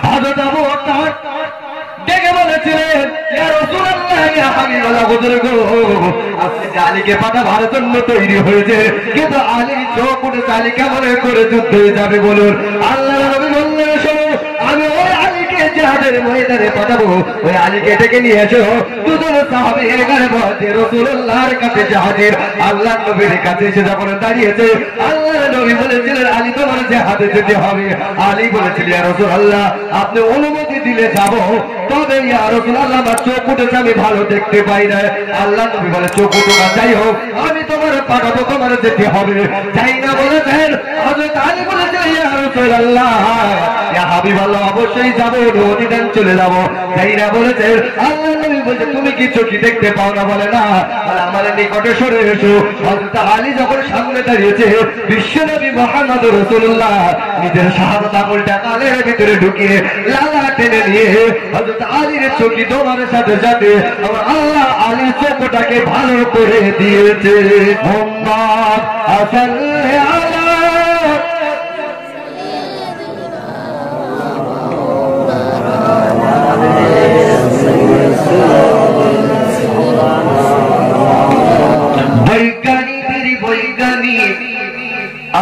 হযরত আবু বকর ডেকে বলেছিলেন, ইয়া রাসূলুল্লাহ, ইয়া হাবিবাল্লাহ, বুজুর্গ, আপনি আলীকে পাঠাবার জন্য তৈরি হয়েছে, কিন্তু আলী চোখ উঠে আলী কেমন করে যুদ্ধে যাবে বলুন? আল্লাহর নবী বললেন, শোনো, আমি ওই আলীকে জিহাদের ময়দানে পাঠাবো, ওই আলীকে ডেকে নিয়ে এসো। দুজন সাহাবী এখানে বসে রাসূলুল্লাহর কাছে হাজির। আল্লাহর নবীর কাছে এসে যখন দাঁড়িয়েছে, আল্লাহর নবী বলেছিলেন, আলী তোমার জিহাদে যেতে হবে। আলী বলেছিল, ইয়া রাসূলুল্লাহ, আপনি অনুমতি দিলে যাব, তবে ইয়া রাসূলুল্লাহ, আমার চোখ উঠেছে, আমি ভালো দেখতে পাই না। আল্লাহর নবী বলে, চোখ উঠুক আর যাই হোক, আমি তোমার পাঠাবো, তোমার যেতে হবে। তাই না বলেছেন? হযরত আলী বলেছেন, ইয়া রাসূলুল্লাহ, ইয়া হাবিবাল্লাহ, অবশ্যই যাবো, অনুমতি দেন, চলে যাবো। তাই না বলেছেন? আল্লাহর নবী বলছে, তুমি কি চোখে দেখতে পাও না? বলে, না। আমার নিকটে সরে এসো। হযরত আলী যখন সামনে দাঁড়িয়েছে, বিশ্বনবী মুহাম্মদ রাসূলুল্লাহ নিজের শাহাদাত আঙুলটা কানের ভিতরে ঢুকিয়ে লালা টেনে নিয়ে হযরত আলীর চোখে তোমার সাথে সাথে আমার আল্লাহ আলীর চোখটাকে ভালো করে দিয়েছে। মুহাম্মদ সাল্লাল্লাহু আলা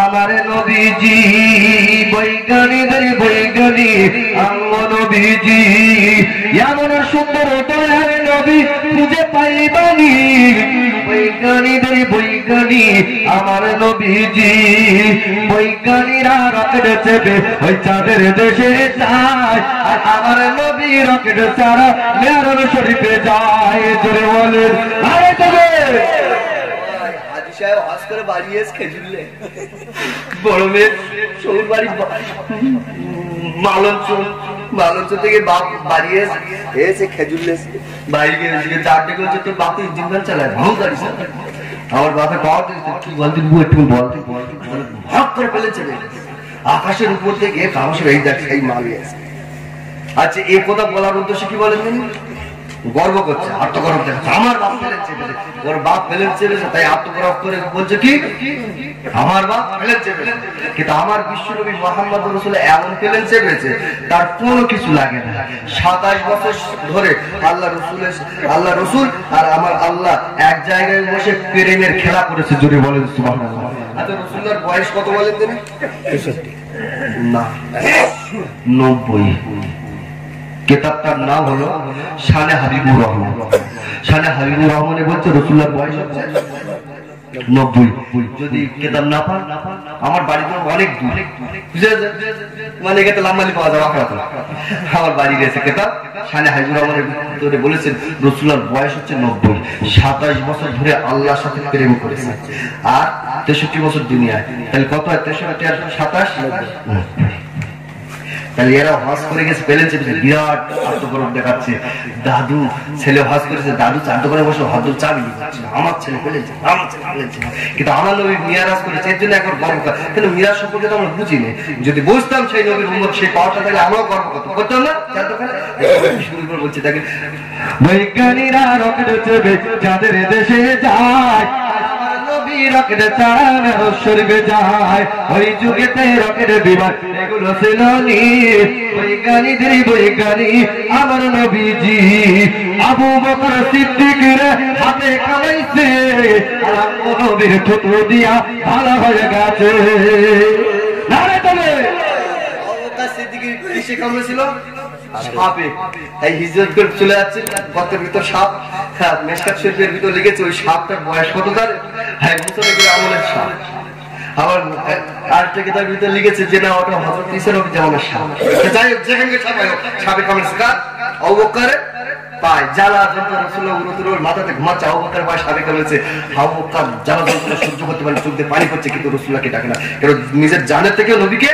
আমার নবীজি, বৈজ্ঞানিকদের বৈজ্ঞানিক আমার নবীজি, এমন সুন্দর দয়ার নবী খুঁজে পাইবানি। বৈজ্ঞানিকদের বৈজ্ঞানিক আমার নবীজি, বৈজ্ঞানিকরা রকেট চেপে ওই চাঁদের দেশে যায়, আর আমার নবী রকেট ছাড়া মেয়র শরীফে যায়। জোরে বলেন, আরে তবে হজ করে বাড়ি এসে খেজুরলে বড় মেয়ে সৌর বাড়ি মালঞ্চ থেকে বাপ বাড়ি এসে খেজুরলে বাড়ি গিয়ে চারটে করছে, তোর বাপ তো ইঞ্জিন ভ্যান চালায়, ভালো গাড়ি চালায়। আমার বাপে পাওয়া কি বলতে একটু বলতে ভাগ করে ফেলেছে আকাশের উপর থেকে কাগজের এই দেখ সেই মাল এসে। আচ্ছা, এই কথা বলার উদ্দেশ্য কি বলেন? গর্ব করছে, আত্মগর্ব দেখাচ্ছে, আমার বাপ ফেলেন চেপেছে, ওর বাপ ফেলেন চেপেছে, তাই আত্মগর্ব করে বলছে কি আমার বাপ ফেলেন চেপেছে। কিন্তু আমার বিশ্বনবী মুহাম্মদ রাসূল এমন ফেলেন চেপেছে, তার কোনো কিছু লাগে না। 27 বছর ধরে আল্লাহ রসুল আর আমার আল্লাহ এক জায়গায় বসে প্রেমের খেলা করেছে। জোরে বলেন সুবহানাল্লাহ। আচ্ছা, রসুলের বয়স কত বলেন তিনি? 63 না 90। কিতাবটার নাম হলো শানে হাবিবুর রহমান। শানে হাবিবুর রহমানে বলছে রাসূলুল্লাহর বয়স হচ্ছে 90। যদি কিতাব না পান, আমার বাড়ি তো অনেক দূর, মানে এখানে লাম্বালি পাওয়া যাবে। আমার বাড়ি গেছে কিতাব শানে হাবিবুর রহমানের ভিতরে বলেছেন রাসূলুল্লাহর বয়স হচ্ছে 90। 27 বছর ধরে আল্লাহর সাথে প্রেম করেছে, আর 63 বছর দুনিয়ায়। তাহলে কত হয়? 63 আর 27, তাহলে এরা হজ করে গেছে, পেলেন চেপেছে, বিরাট আত্মগর্ব দেখাচ্ছে। দাদু ছেলে হজ করেছে, দাদু চার দোকানে বসে হজ চাবি দিচ্ছে, আমার ছেলে পেলেছে, আমার ছেলে পেলেছে। কিন্তু আমার নবী মিরাজ করেছে, এর জন্য এখন গর্ব করে। কিন্তু মিরাজ সম্পর্কে তো আমরা বুঝিনি। যদি বুঝতাম সেই নবীর উম্মত, সেই পাওয়াটা থাকলে আমরাও গর্ব করতাম না। চার দোকানে শুরু করে বলছে, দেখেন বৈজ্ঞানিকরা রকেট চেপে যাদের দেশে যায়, রকেট চালান শরীফে যায়, ওই যুগেতে রকেট বিমান এগুলো ছিল নি। বৈজ্ঞানিকদের বৈজ্ঞানিক আমার নবীজি, আবু বকর সিদ্দিকের হাতে কামাইছে, আর নবীর থুতু দিয়া ভালো হয়ে গেছে। নারে তবে আবু বকর সিদ্দিকের কিসে কামড়েছিল? সাপে। এই হিজরত করে চলে যাচ্ছে, গর্তের ভিতর সাপ। হ্যাঁ, মেশকাত শরীফের ভিতর লিখেছে ওই সাপটার বয়স কত তার? হ্যাঁ, মুসলমানদের আমলের সাপ। আবার আরেকটা কিতাবের ভিতর লিখেছে যে না, ওটা হযরত ঈসার জামানার সাপ। যাই হোক, যেখানে সাপ হয়, সাপে কামড়েছে কার? আবু বকরের পায়। জ্বালা যন্ত্রণা রাসূলুল্লাহ ওর মাথাতে ঘুমাচ্ছে, আবু বকরের পায়ে সাপে কামড়েছে। আবু বকর জ্বালা যন্ত্রণা সহ্য করতে পারে, চোখ দিয়ে পানি পড়ছে, কিন্তু রাসূলুল্লাহকে ডাকে না। কারণ নিজের জানের থেকেও নবীকে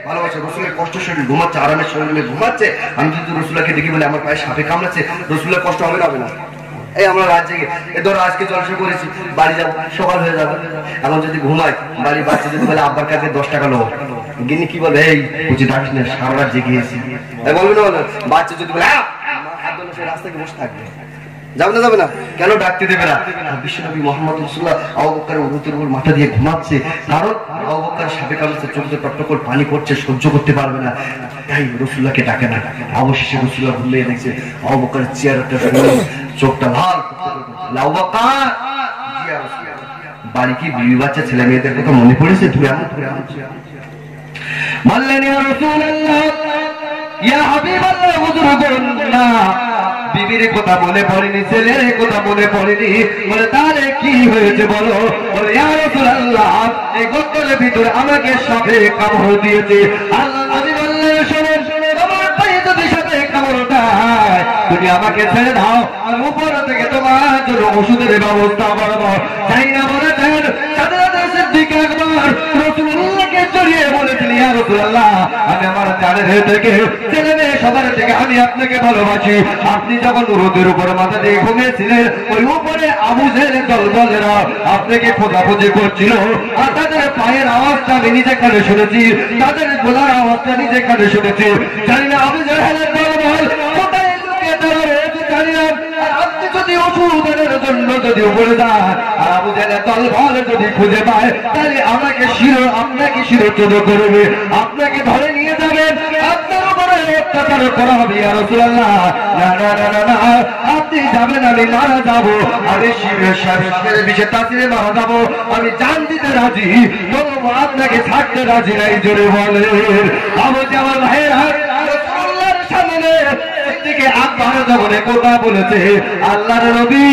ভালোবাসে। রসুলের কষ্ট শরীর ঘুমাচ্ছে, আরামের শরীরে ঘুমাচ্ছে, আমি যদি রসুল্লাহকে দেখি বলে আমার পায়ে সাপে কামড়াচ্ছে, রসুলের কষ্ট হবে না? হবে না। এই আমরা রাত জেগে ধরো আজকে জলসা করেছি, বাড়ি যাবো, সকাল হয়ে যাবে, এখন যদি ঘুমাই, বাড়ি বাচ্চা যদি বলে আব্বার কাছে 10 টাকা নেবো, গিনি কি বলে, এই বুঝি ডাকিস না, সারা রাত জেগেছি, বলবে না? বলে বাচ্চা যদি বলে হাত ধরে, সে রাস্তায় বসে থাকবে। যাবে না যাবে না কেন ডাকতে দেবে না? বিশ্বনবী মুহাম্মদ রাসূলুল্লাহ আবু বকরের উরুতের উপর মাথা দিয়ে ঘুমাচ্ছে, কারণ আবু বকর সাপে কামড়েছে, চোখে টকটক পানি পড়ছে, সহ্য করতে পারবে না, তাই রাসূলুল্লাহকে ডাকে না। অবশেষে রাসূলুল্লাহ ঘুমিয়ে দেখছে আবু বকরের চেহারাটা শুনে চোখটা লাল। আবু বকর জিয়া রাসূলুল্লাহ, বাড়ি কি বিবি বাচ্চা ছেলে মেয়েদের কথা মনে পড়েছে? তুই আমার বললেন ইয়া রাসূলুল্লাহ, ইয়া হাবিবাল্লাহ, হুজুর বলুন না, বিবির কথা মনে পড়েনি, ছেলের কথা মনে পড়েনি। বলে তাহলে কি হয়েছে বলো? বলে ইয়া রাসূলুল্লাহ, এই গোত্রের ভিতরে আমাকে সাপে কামড় দিয়েছে। আল্লাহ নবী বললেন, শোনেন, তোমার পায়ে যদি সাপে কামড় দেয়, তুমি আমাকে ছেড়ে দাও, আর উপর থেকে তোমার জন্য ওষুধের ব্যবস্থা করবো। তাই না বলেছেন সাধারণ সিদ্দিক আকবর রাসূলুল্লাহকে জড়িয়ে বলেছেন, ইয়া রাসূলুল্লাহ, আমি আমার জানের থেকে ছেলে মেয়ে সবার থেকে আমি আপনাকে ভালোবাসি। আপনি যখন রোদের উপরে মাথা দিয়ে ঘুমিয়েছিলেন, ওই উপরে আবু জেহেলের দলবলেরা আপনাকে খোঁজাখুঁজি করছিল, আর তাদের পায়ের আওয়াজটা আমি নিজে কানে শুনেছি, তাদের গোলার আওয়াজটা নিজে কানে শুনেছি। জানি না আবু জেহেলের দলবল কোথায় লুকিয়ে দাঁড়ানো জানি না। আর আপনি যদি ওষুধের জন্য যদি উপরে যান, আর আবু জেহেলের দলবল যদি খুঁজে পায়, তাহলে আপনাকে শিরোচ্ছেদ করবে, আপনাকে ধরে নিয়ে যাবেন, আপনার উপরে অত্যাচার করা হবে। ইয়া রাসূলুল্লাহ, না না না না না, আপনি যাবেন, আমি মারা যাবো, আমি শিবের বিষে তাসিরে মারা যাবো, আমি জান দিতে রাজি, তবু আপনাকে ছাড়তে রাজি নাই। জোরে বলেন। আবু জামাল ভাইয়ের হাত রাসূলুল্লাহর সামনে দিকে আকবর যখন কথা বলেছে, আল্লাহর নবী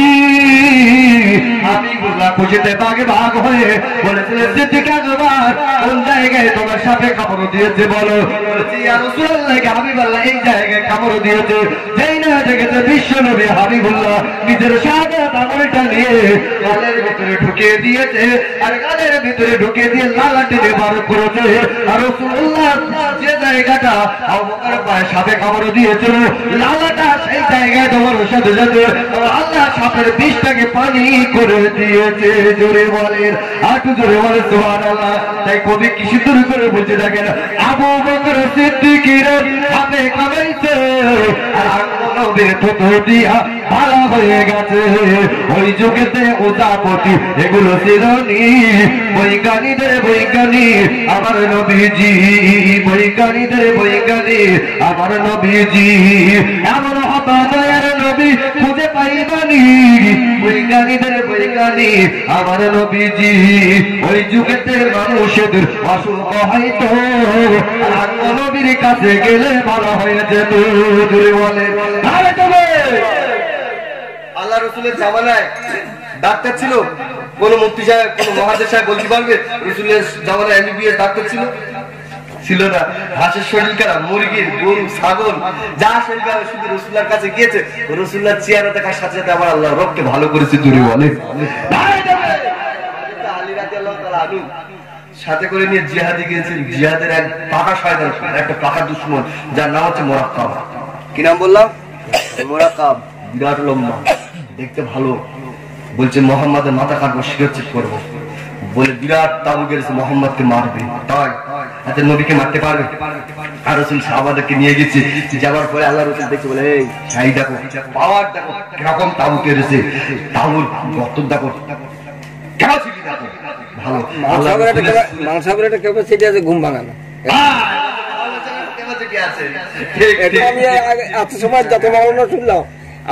হাবিবুল্লাহ খুশিতে বাগে ভাগ হয়ে বলেছিলেন, সিদ্দিক আকবর কোন জায়গায় তোমার সাপে কামড় দিয়েছে বলো? ইয়া রাসূলুল্লাহ, হাবিবুল্লাহ এই জায়গায় কামড় দিয়েছে। যেই না দেখেছে বিশ্ব নবী হাবিবুল্লাহ নিজের শাহাদাত আঙুলটা নিয়ে গালের ভিতরে ঢুকিয়ে দিয়েছে, আর গালের ভিতরে ঢুকিয়ে দিয়ে লালা টেনে বার করেছে। আর রাসূলুল্লাহ যে জায়গাটা আবু বকর পায়ে সাপে কামড় দিয়েছিল, লালাটা সেই জায়গায় তোমার সাথে সাথে আল্লাহ সাপের বিষটাকে পানি করে দিয়েছে। জোরে বলেন, একটু জোরে বলেন সুবহানাল্লাহ। তাই কবি কি সুন্দর করে বলতে থাকেন, আবু বকর সিদ্দিকের সাপে কামড়েছে, আর নবীর থুতু দিয়া ভালো হয়ে গেছে। ওই যুগেতে ওজাপতি এগুলো ছিলনি, বৈজ্ঞানিকদের বৈজ্ঞানিক আমার নবীজি, বৈজ্ঞানিকদের বৈজ্ঞানিক আমার নবীজি, এমন হতো দয়ার নবী খুঁজে পাইবানি, বৈজ্ঞানিকদের বৈজ্ঞানিক আমার নবীজি। ওই যুগেতে মানুষদের অসুখ হয়তো, আর নবীর কাছে গেলে ভালো হয়ে যেত। জোরে বলে, আরে তবে আল্লাহ রসুলের জামানায় ডাক্তার ছিল? কোন মুফতি সাহেব, কোন মহাদেশ সাহেব বলতে পারবে রসুলের জামানায় এমবিবিএস ডাক্তার ছিল? ছিল না। হাঁসের শরীর খারাপ, মুরগির, গরু, ছাগল যা শরীর খারাপ শুধু রসুল্লাহর কাছে গিয়েছে, রসুল্লাহর চেহারা দেখার সাথে সাথে আমার আল্লাহ রবকে ভালো করেছে। জুড়ে বলে, আলী রাদিয়াল্লাহু তাআলা আনহু সাথে করে নিয়ে জিহাদে গিয়েছেন। জিহাদের এক পাকা শয়তান, একটা পাকা দুশমন, যার নাম হচ্ছে মোরাক্কাব। কি নাম বললাম? মোরাক্কাব। বিরাট লম্বা, দেখতে ভালো। বলছে মোহাম্মদের মাথা কাটবো, শিরচ্ছেদ করবো বলে বিরাট তাবু গেছে, মোহাম্মদকে মারবে। তাই আচ্ছা, নবীকে মারতে পারবে? আর রাসূল সাহাবাদেরকে নিয়ে গেছে। যাওয়ার পরে আল্লাহ রাসূল দেখে বলে, এই শাই দেখো, পাওয়ার দেখো, কিরকম তাবু কেড়েছে, তাবুর গর্ত দেখো, ক্যাপাসিটি দেখো ভালো। মাংসাগরের ক্যাপাসিটি আছে ঘুম ভাঙানো। আমি এত সময় যত মামলা শুনলাম,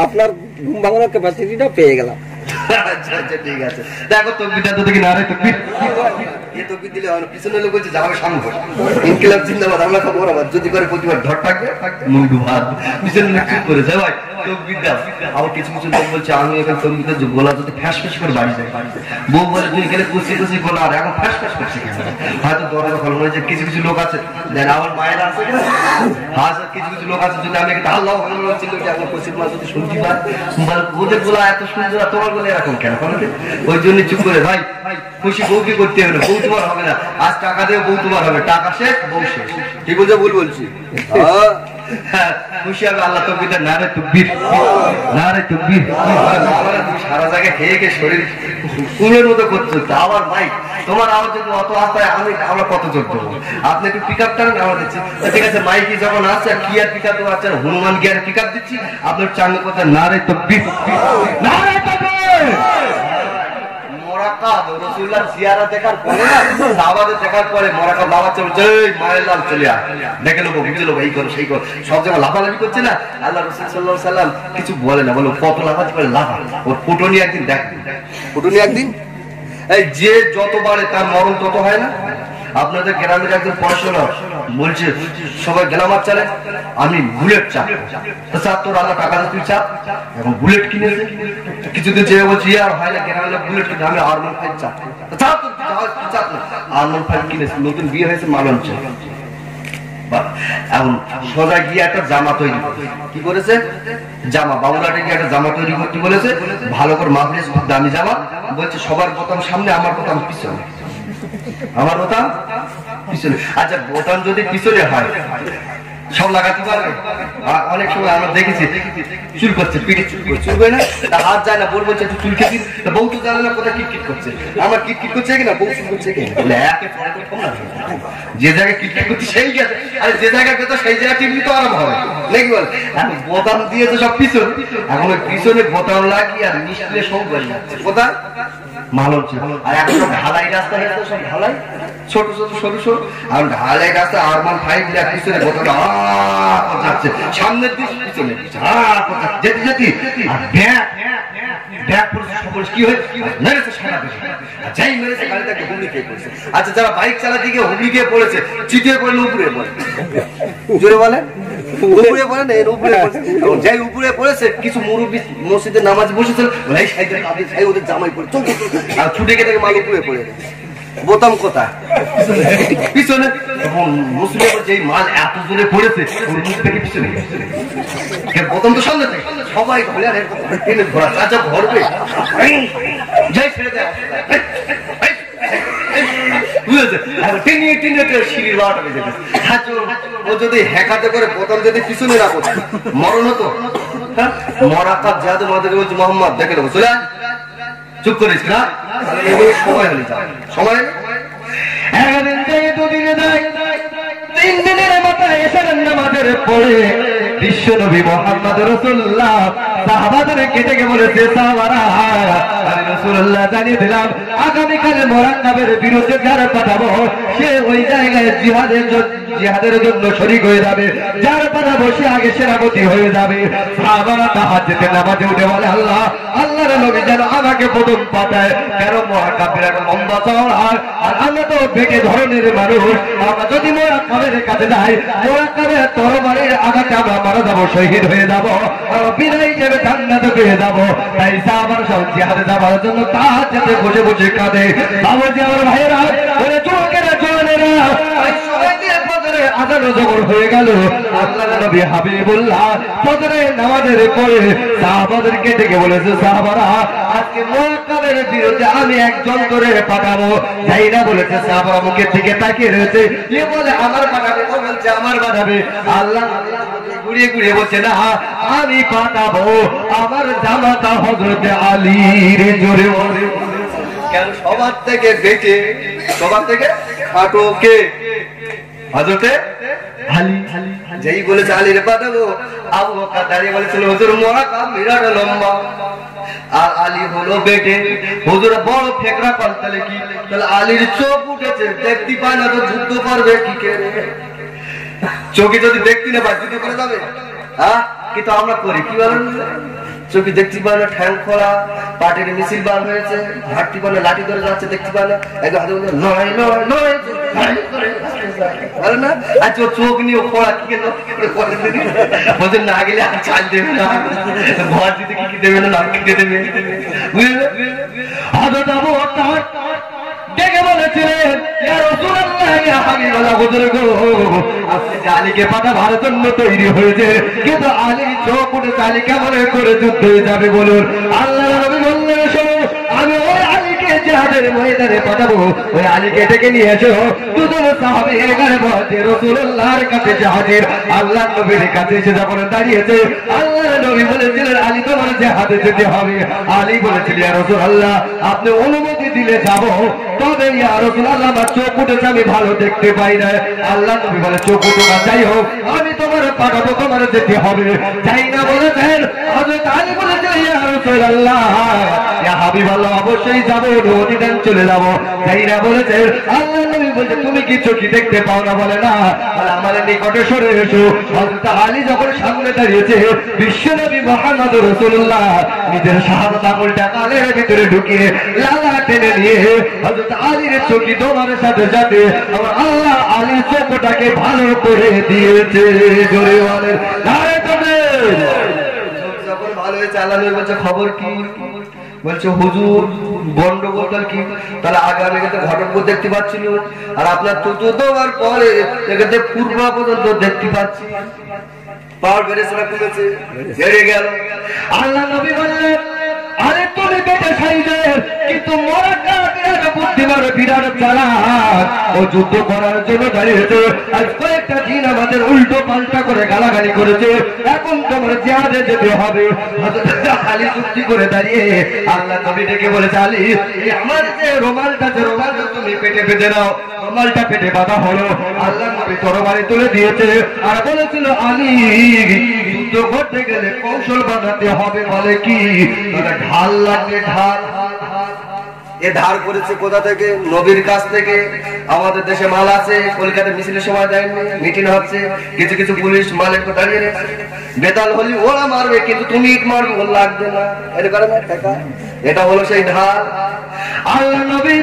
আপনার ঘুম ভাঙানোর ক্যাপাসিটিটা পেয়ে গেলাম। আচ্ছা আচ্ছা, ঠিক আছে। দেখো তকবীরটা তো দেখি না, রে তকবীর, এই তকবীর দিলে হয় না। পিছনে লোক বলছে যাবে সামনে, ইনকিলাব জিন্দাবাদ, আমরা খাবো বরাবর, যদি করে প্রতিবার ধর থাকবে মুন্ডু ভাত, পিছনে লোক চুপ করে যায়, ভাই তকবীর দাও। আবার কিছু কিছু লোক বলছে আমি এখন তকবীরটা গোলা যদি ফ্যাস ফ্যাস করে বাড়ি যায়, বউ বলে তুই গেলে কুচি কুচি গোলা, আর এখন ফ্যাস ফ্যাস করছে। হয়তো দরজা খোলা হয়ে যায়। কিছু কিছু লোক আছে যেন আমার মায়ের আছে, হ্যাঁ কিছু কিছু লোক আছে যদি আমি আল্লাহ ছিল যে আমার কুচির মা যদি শুনতে পায়, ওদের গোলা এত সুন্দর, তোমার বলে এরকম কেন বলতে? ওই জন্য চুপ করে ভাই খুশি বউ কি করতে হবে না, বউ তোমার হবে না, আজ টাকা দেবে বউ তোমার হবে, টাকা শেষ বউ শেষ। কি বলছে? ভুল বলছি। হ্যাঁ, খুশি হবে আল্লাহ তকবীর, নারে তকবীর, নারে তকবীর। তুমি সারা জায়গায় খেয়ে খেয়ে শরীর কুলের মতো করছো, আবার ভাই তোমার আওয়াজ যদি অত আসতে আমরা কত জোর দেবো? আপনি একটু পিক আপ টানেন, আমরা দিচ্ছি ঠিক আছে। মাইকি যখন আসছে কি আর পিক আপ দেবো, আচ্ছা হনুমান গিয়ার পিক আপ দিচ্ছি, আপনার চাঙ্গে কথা নারে তকবীর, নারে তকবীর। মোরাকাব রাসূলুল্লাহ জিয়ারা দেখার পরে না, সাহাবাদের দেখার পরে মোরাকাব লাফাচ্ছে, বলছে এই মায়ের লাল চলে আয়, দেখে নেবো বুঝে নেবো, এই করো সেই করো, সব জায়গায় লাফালাফি করছে না। আল্লাহ রাসূল সাল্লাল্লাহু আলাইহি সাল্লাম কিছু বলে না, বলো কত লাফাতে পারে লাফা, ওর ফুটনি একদিন দেখ, ফুটুনি একদিন। এই যে যত বাড়ে তার মরণ তত হয় না। আপনাদের গ্রামের একজন পড়াশোনা বলছে সবাই গ্রামার চালে, আমি বুলেট চাপ, তোর আল্লাহ টাকা দিয়ে তুই চাপ, এখন বুলেট কিনেছে কিছুদিন যে বলছি আর হয় না, গ্রামের বুলেট কিনে আমি আরমান 5 চাপ, আরমান 5 কিনেছে, নতুন বিয়ে হয়েছে মালন চাপ। এখন সোজা গিয়ে একটা জামা তৈরি কি করেছে, জামা বাবুরাটে গিয়ে একটা জামা তৈরি করতে বলেছে, ভালো করে মাপলে দামি জামা, বলছে সবার বোতাম সামনে, আমার বোতাম পিছনে, আমার বোতাম পিছনে। আচ্ছা বোতাম যদি পিছনে হয় সব লাগাতে পারবে? অনেক সময় আমরা দেখেছি চুল করছে, পিঠে চুলবে না, তা হাত যায় না, বল বলছে একটু চুল খেতে, বউ তো জানে না কোথায় কিটকিট করছে, আমার কিটকিট করছে কিনা, বউ চুল করছে কিনা, যে জায়গায় কিটকিট করছে সেই গেছে, আর যে জায়গায় গেছে সেই জায়গায় টিপলি তো আরাম হবে নাকি বল। এখন বোতাম দিয়েছে সব পিছন, এখন ওই পিছনে বোতাম লাগিয়ে আর মিশলে সব বলে যাচ্ছে কোথায় মালন ছিল। আর এখন ঢালাই রাস্তা হয়েছে, সব ঢালাই ছোট ছোট সরু সরু, আর ঢালাই রাস্তা আরমান 5 পিছনে বোতাম যাচ্ছে, সামনের দিক পিছনে যেতে যেতে কি হয়েছে, মেরেছে সারা দেশে, যাই মেরেছে গাড়িটাকে হুমড়ি খেয়ে পড়েছে। আচ্ছা যারা বাইক চালাতে গিয়ে হুমড়ি খেয়ে পড়েছে, চিটিয়ে পড়লে উপরে পড়ে, জোরে বলে উপরে পড়ে না, এর উপরে যাই উপরে পড়েছে, কিছু মুরব্বী মসজিদে নামাজ বসেছিল, ওদের জামাই পড়ে চল আর ছুটে গিয়ে থেকে মাল উপরে পড়ে গেছে, বোতাম কোথায় পিছনে। তখন মুসলিম যেই মাল এত জোরে পড়েছে মুখ থেকে পিছনে, বোতাম তো সামনে থেকে সবাই ঘরে আর টেনে ঘোরা, চাচা ঘরবে যাই ছেড়ে দেয়, ও যদি হেকাতে করে বোতাম যদি পিছনে না করতো মরণ হতো। মরাকাব জাদু মাদের বলছে মোহাম্মদ দেখে নেবো, চলে চুপ করেছি না, সময় হলে সময় একদিন থেকে দুদিনে যায়, 3 দিনের মাথায় এসে নামাজের পরে বিশ্ব নবী মুহাম্মদ রাসূলুল্লাহ সাহাবাদের কেটে বলেছে, সাহাবারা আমি রাসূলুল্লাহ জানিয়ে দিলাম আগামীকাল মোরাক্কাবের বিরুদ্ধে যারা পাঠাবো সে ওই জায়গায় জিহাদের জন্য শরীক হয়ে যাবে, যার পাঠাবো সে আগে সেনাপতি হয়ে যাবে। সাহাবারা তাহাজ্জুদে নামাজে উঠে বলে আল্লাহ আল্লাহর নবী যেন আমাকে প্রথম পাঠায়, কেন মোরাক্কাবের একটা লম্বা চওড়া, আর আমরা তো বেঁকে ধরনের মানুষ, আমরা যদি মোরাক্কাবের কাছে যাই মোরাক্কাবের তরবারির আঘাতে আমরা মারা যাবো, শহীদ হয়ে যাবো, বিদায় হিসেবে জান্নাতে পেয়ে যাবো। তাই সাহাবারা সব জিহাদে যাবার জন্য তাহাজ্জুদে বসে বসে কাঁদে। বাবাজি আমার ভাইয়েরা ওরে যুবকেরা জওয়ানেরা, আজান যখন হয়ে গেল আল্লাহর নবী হাবিবুল্লাহ ফজরের নামাজের পরে সাহাবাদেরকে ডেকে বলেছে, সাহাবারা আজকে মোরাক্কাবের বিরুদ্ধে আমি একজন করে পাঠাবো। যাই না বলেছে, সাহাবারা মুখের দিকে তাকিয়ে রয়েছে, এ বলে আমার পাঠাবে, ও বলছে আমার পাঠাবে। আল্লাহ ঘুরিয়ে ঘুরিয়ে বলছে না আমি পাঠাবো আমার জামাতা হযরতে আলীর, জোরে বলে কেন সবার থেকে বেঁচে সবার থেকে খাটো কে, হযরতে আলী। যেই বলেছে আলীর পাঠাবো, আবু বকর দাঁড়িয়ে বলেছিল হুজুর মোরাক্কাব বিরাট লম্বা, আর আলী হলো বেটে, হুজুর বড় ফেকরা পাল্টালে কি, তাহলে আলীর চোখ উঠেছে, দেখতে পায় না তো যুদ্ধ করবে কি করে, চোখে যদি দেখতে না পায় যুদ্ধ করে যাবে। হ্যাঁ কিন্তু আমরা করি কি বলেন, চোখে দেখতে পায় না, ঠ্যাং খোলা, পাটের মিছিল বার হয়েছে, হাঁটতে পায় না, লাঠি ধরে যাচ্ছে দেখতে পায় না, একদম হাতে বলছে লড়াই লড়াই লড়াই না, আর চোখ নিয়ে খোলা কি বলছে না গেলে আর চাল দেবে না, ঘর দিতে কি দেবে না, খেতে দেবে, বুঝলে। হযরত আবু বকর ডেকে বলেছিলেন, ইয়া রাসূলুল্লাহ ইয়া হাবিবাল্লাহ, হুজুর গো আজকে আলীকে পাঠাবার জন্য তৈরি হয়েছে, কিন্তু আলী চোখ উঠে আলী কেমন করে যুদ্ধ হয়ে যাবে বলুন। আল্লাহর নবী বললেন, শোনো জিহাদের ময়দানে পাঠাবো, ওই আলীকে ডেকে নিয়ে এসো। দুজন সাহাবী এখানে বসে রাসূলুল্লাহর কাছে হাজির। আল্লাহর নবীর কাছে এসে যখন দাঁড়িয়েছে, আল্লাহর নবী বলেছিলেন আলী তোমার জিহাদে যেতে হবে। আলী বলেছিলেন ইয়া রাসূলুল্লাহ আপনি অনুমতি দিলে যাব, তবে ইয়া রাসূলুল্লাহ আমার চোখ উঠেছে আমি ভালো দেখতে পাই না। আল্লাহর নবী বলে চোখ উঠো না যাই হোক আমি তোমার পাঠাবো, তোমার যেতে হবে। যাই না বলেছেন হযরত আলী বলেছেন ইয়া রাসূলুল্লাহ ইয়া হাবিবাল্লাহ অবশ্যই যাব, অনুমতি দেন চলে যাব। যাই না বলেছেন আল্লাহর নবী বলছে তুমি কি চোখে দেখতে পাও না? বলে না। বলে আমার নিকটে সরে এসো। হযরত আলী যখন সামনে দাঁড়িয়েছে, বিশ্বনবী মুহাম্মদ রাসূলুল্লাহ নিজের শাহাদাত আঙুলটা কানের ভিতরে ঢুকিয়ে লালা টেনে নিয়ে হযরত আলীর চোখে তোমার সাথে সাথে আমার আল্লাহ আলীর চোখটাকে ভালো করে দিয়েছে। জোরে বলেন নারে তাকবীর। যখন ভালো হয়ে চালানো বলছে খবর কি? বলছে হুজুর গন্ডগোল কি? তাহলে আগে আমি কিন্তু ঘটক দেখতে পাচ্ছিল, আর আপনার চতুর্থবার পরে এখানে পূর্ব পর্যন্ত দেখতে পাচ্ছি। পাওয়ার বেড়েছে না কমেছে? বেড়ে গেল। আল্লাহ নবী বললেন আরে তুমি বেটে সাইজের, কিন্তু মরাকা বিরাট বুদ্ধিমান বিরাট চালাক, ও যুদ্ধ করার জন্য দাঁড়িয়েছে। আজ কয়েকটা দিন আমাদের উল্টো পাল্টা করে গালাগালি করেছে, এখন তোমার জিহাদে যেতে হবে। হযরত আলী চুক্তি করে দাঁড়িয়ে আল্লাহ নবী ডেকে বলেছে আলী আমার যে রুমালটা তুমি পেটে বেঁধে নাও। রুমালটা পেটে বাঁধা হলো। আল্লাহ নবী তরবারি তুলে দিয়েছে আর বলেছিল আলী যুদ্ধ করতে গেলে কৌশল বানাতে হবে। বলে কি? ঢাল লাগবে, ঢাল। এ ধার করেছে কোথা থেকে? নবীর কাছ থেকে। আমাদের দেশে মাল আছে, কলকাতা মিছিলের সময় দেয়নি, মিটিং হচ্ছে, কিছু কিছু পুলিশ মাল একটু দাঁড়িয়ে রেখেছে। বেতাল হলি ওরা মারবে, কিন্তু তুমি ইট মারবে ওর লাগবে না। এটা হলো সেই ঢাল। আল্লাহ নবী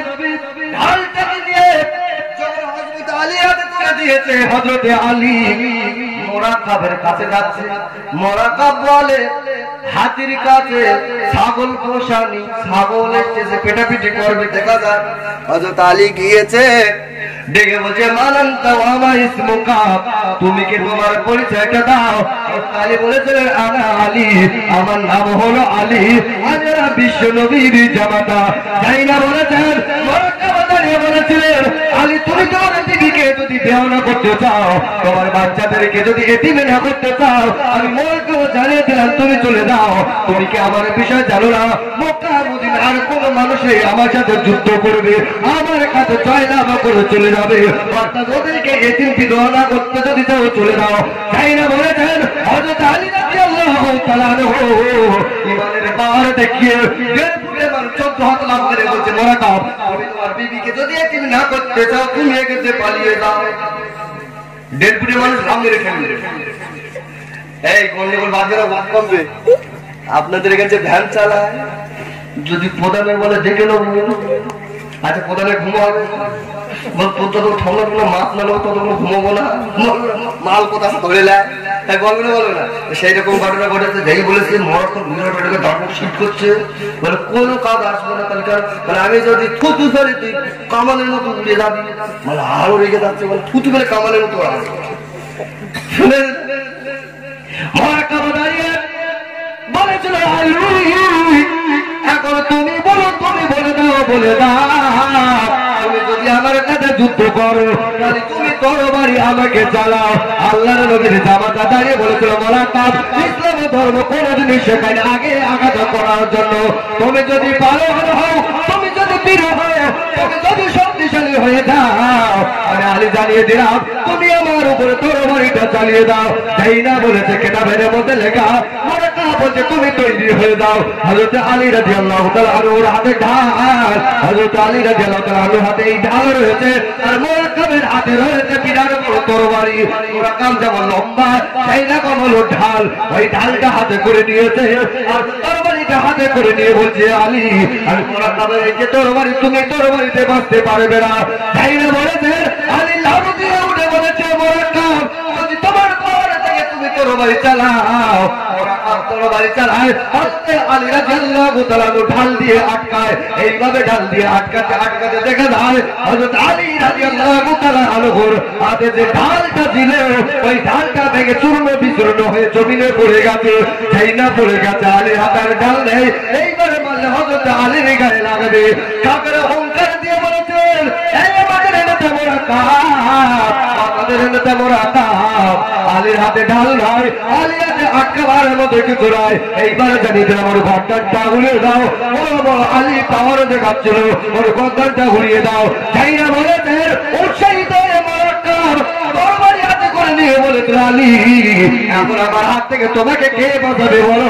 ঢালটাকে নিয়ে যখন হযরত আলী হাতে তুলে দিয়েছে, হযরত আলী মোরাকাবের কাছে যাচ্ছে। মোরাকাব বলে হাতির কাছে ছাগল পোষানি, ছাগল এসেছে পেটাপিটি করবে, দেখা যায়। হযরত আলী গিয়েছে, ডেকে বলছে মানান্তা ওয়া ইসমুকা, তুমি কি তোমার পরিচয়টা দাও? আলী বলেছিলেন আনা আলী, আমার নাম হলো আলী, আমরা বিশ্ব নবীর জামাতা। যাই না বলেছেন বলেছিলেন আলী তুমি তোমার বিবিকে যদি দেওয়া করতে চাও, তোমার বাচ্চাদেরকে যদি এতিম না করতে চাও, আমি মোরকেও জানিয়ে দিলাম তুমি চলে যাও। তুমি কি আমার বিষয় জানো না? মক্কা মদিনার কোন মানুষে আমার সাথে যুদ্ধ করবে, আমার কাছে জয়লাভ করে চলে যাবে, অর্থাৎ ওদেরকে এতিম বিধবা না করতে যদি চাও চলে যাও। তাই না বলেছেন হযরত আলী রাদিয়াল্লাহু তাআলা আনহু ইমানের পাওয়ার দেখিয়ে 14 হাত লাভ করে বলছে মোরাকাব তুমি তোমার বিবিকে যদি এতিম না করতে চাও তুমি এখানে পালিয়ে যাও। দেড়পুরে মানুষ সামনে রেখে এই গন্ডগোল বাজারে ভাত কমবে। আপনাদের এখানে যে ভ্যান চালায়, যদি প্রধানে বলে দেখে নেবো, আচ্ছা প্রধানে ঘুমাবো, ততগুলো ঠান্ডা কোনো মাছ না নেবো, ততগুলো ঘুমাবো না, মাল কোথা ধরে নেয়, তাই বলবে না বলবে না। সেই রকম ঘটনা ঘটেছে। যেই বলেছে মরাত্মক বিরাটকে দাঁড়ানো শীত করছে, মানে কোনো কাজ আসবে না। তাহলে মানে আমি যদি থুতু ফেলে তুই কামালের মতো উড়ে যাবি, মানে আরো রেগে যাচ্ছে, মানে থুতু ফেলে কামালের মতো শুনে বলেছিল এখন তুমি বলো, তুমি বলে দাও, বলে দাও তুমি যদি আমার কাছে যুদ্ধ করো তাহলে তুমি তরবারি আমাকে চালাও। আল্লাহর নবীর জামাতা দাঁড়িয়ে বলেছিল মোরাকাব ইসলাম ধর্ম কোনদিন শেখায় আগে আঘাত করার জন্য। তুমি যদি পারো হও, তুমি যদি বীর হও, তুমি যদি শক্তিশালী হয়ে যাও, আমি আলী জানিয়ে দিলাম তুমি আমার উপরে তরবারিটা চালিয়ে দাও। তাই না বলেছে কিতাবের মধ্যে লেখা মোরাকাব বলছে তুমি তৈরি হয়ে দাও। হযরত আলী রাদিয়াল্লাহু তাআলা আনহুর হাতে ঢাল, হযরত আলী রাদিয়াল্লাহু তাআলা আনহুর হাতে এই ঢাল রয়েছে, আর মোরাকাবের হাতে রয়েছে বিরাট বড় তরবারি। মোরাকাব যেমন লম্বা সেই রকম হলো ঢাল, ওই ঢালটা হাতে করে নিয়েছে আর তরবারিটা হাতে করে নিয়ে বলছে আলী আর মোরাকাবের এই যে তরবারি তুমি তরবারিতে বাঁচতে পারবে না। তাই না বলেছেন আলী লাভ দিয়ে উঠে বলেছে মোরাকাব যদি তোমার পর থেকে তুমি তরবারি চালাও, তরবারি চালায় হযরত আলী রাদিয়াল্লাহু তাআলা ঢাল দিয়ে আটকায় এইভাবে ঢাল দিয়ে আটকাতে দেখা যায় হযরত আলী রাদিয়াল্লাহু তাআলা আনহুর হাতে যে ঢালটা ছিল ওই ঢালটা ভেঙে চূর্ণ বিচূর্ণ হয়ে জমিনে পড়ে গেছে সেই না পড়ে গেছে আলীর হাতের ঢাল নেই এইবারে মারলে হযরত আলীর গায়ে লাগবে কাফেররা হুঙ্কার দিয়ে বলেছেন এই আমাদের নেতা মোরা কাপ আলীর হাতে ঢাল নাই আলীর হাতে আটকাবার মধ্যে কিছু নাই এইবার জানি যে আমার গর্দানটা ঘুরিয়ে দাও আলী পাওয়ার দেখাচ্ছিল ওর গর্দানটা ঘুরিয়ে দাও যাই না বলেছেন উৎসাহিত হয়ে মোরা কাপ তরবারি হাতে করে নিয়ে বলেছিল আলী এখন আমার হাত থেকে তোমাকে কে বাঁচাবে বলো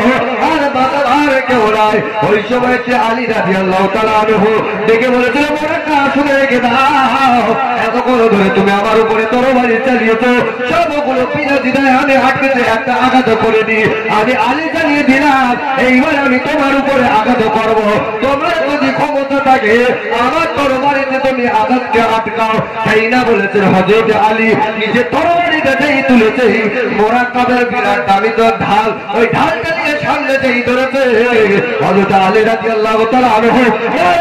আর বাঁচাবার কেউ নাই ওই সময় সে আলী রাদিয়াল্লাহু তাআলা আনহু ডেকে বলেছিল মোরা কাপ শুনে রেখে দাও এতক্ষণ ধরে তুমি আমার উপরে তরবারি চালিয়েছো সবগুলো বিরোধী আমি আটকেছে একটা আঘাত করে নি আমি আলী জানিয়ে দিলাম এইবার আমি তোমার উপরে আঘাত করবো তোমার যদি ক্ষমতা থাকে আমার তরবারিতে তুমি আঘাতকে আটকাও তাই না বলেছেন হযরত আলী নিজে তরবারিটা যেই তুলেছে মোরা কাবের বিরাট দামি তো ঢাল ওই ঢালটা নিয়ে সামনে যেই ধরেছে হযরত আলী রাদিয়াল্লাহু তাআলা আনহু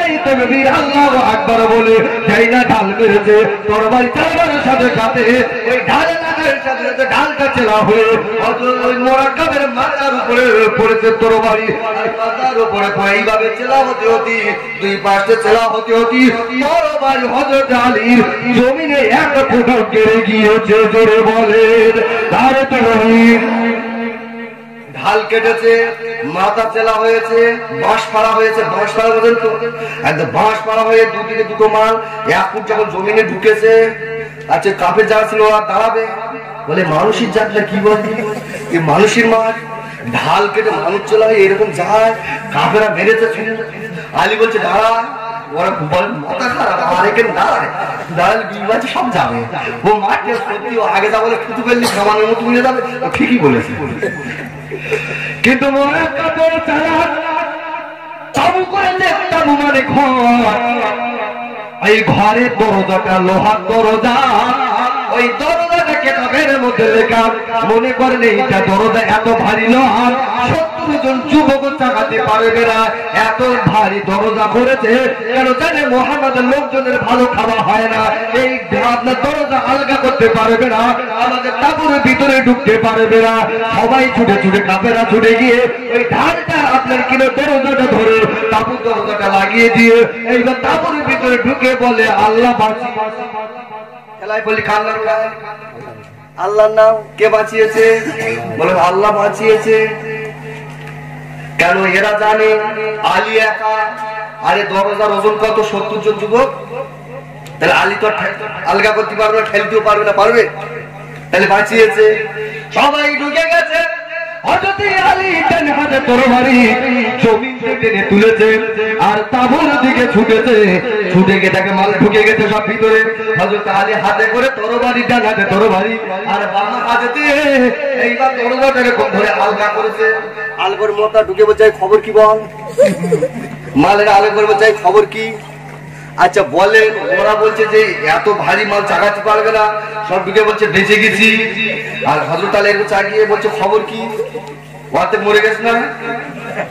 এই তাকবীর আল্লাহু আকবার বলে যাই না ঢাল মেরেছে তরবারি চালানোর সাথে সাথে ওই ঢাল লাগার সাথে সাথে ঢালটা চেলা হয়ে ওই মোরাক্কাবের মাথার উপরে পড়েছে তরবারি আর মাথার উপরে এইভাবে চেলা হতে হতে দুই পাশে চেলা হতে হতে তরবারি হযরত আলীর জমিনে এক ফুটা কেড়ে গিয়েছে জোরে বলেন তারে তরবারি ঢাল কেটেছে মাথা চেলা হয়েছে বাঁশ ফাড়া হয়েছে বাঁশ ফাড়া পর্যন্ত একদম বাঁশ ফাড়া হয়ে দুদিকে দুটো মাল এক ফুট যখন জমিনে ঢুকেছে আচ্ছা কাপের জায়গা ছিল আর দাঁড়াবে বলে মানুষের জাতটা কি বলে এই মানুষের মাঠ ঢাল কেটে মানুষ চলা হয় এরকম যায় কাপেরা মেরেছে আলী বলছে দাঁড়া ওরা বলে মাথা খারাপ আর এখানে দাঁড়ায় দাঁড়ালে বিবাচে সব যাবে ও মাঠে সত্যি ও আগে যা বলে খুঁতু ফেললি খামানোর মতো উড়ে যাবে ঠিকই বলেছে কিন্তু মোরাক্কাবের চালাক চাবু করে দেখতাম মানে ঘর এই ঘরের দরজাটা লোহার দরজা ওই দরজাটা কেতাবের মধ্যে লেখা মনে করেন এইটা দরজা এত ভারী লোহার 70 জন যুবক চাকাতে পারবে না এত ভারী দরজা করেছে কেন জানে মুহাম্মাদের লোকজনের ভালো খাওয়া হয় না এই আপনার দরজা আলগা করতে পারবে না আমাদের তাঁবুর ভিতরে ঢুকতে পারবে না সবাই ছুটে ছুটে কাফেরা ছুটে গিয়ে ওই ঢালটা আপনার কিনে দরজাটা ধরে তাঁবুর দরজাটা লাগিয়ে দিয়ে এইবার তাঁবুর ভিতরে ঢুকে বলে আল্লাহ বাঁচি খেলায় বলি খাল্লার আল্লাহর নাম কে বাঁচিয়েছে বলে আল্লাহ বাঁচিয়েছে কেন এরা জানে আলী একা আরে দরজার ওজন কত 70 জন যুবক তাহলে আলী তো আলগা করতে পারবে না ঠেলতেও পারবে না পারবে তাহলে বাঁচিয়েছে সবাই ঢুকে গেছে হযরত আলী ডান হাতে তরবারি জমিন থেকে তুলেছে আর তাঁবুর দিকে ছুটেছে ছুটে গিয়ে তাকে মাল ঢুকে গেছে সব ভিতরে হযরত আলী হাতে করে তরবারি ডান হাতে তরবারি আর বাম হাতে দিয়ে এইবার তরবারিটাকে কোন ধরে আলগা করেছে আলগর মাথা ঢুকে বলছে খবর কি বল মালের আলগর বলছে খবর কি আচ্ছা বলেন ওরা বলছে যে এত ভারী মাল চাগাতে পারবে না সব ঢুকে বলছে বেঁচে গেছি আর হযরত আলী এর চাগিয়ে বলছে খবর কি ওতে মরে গেছে না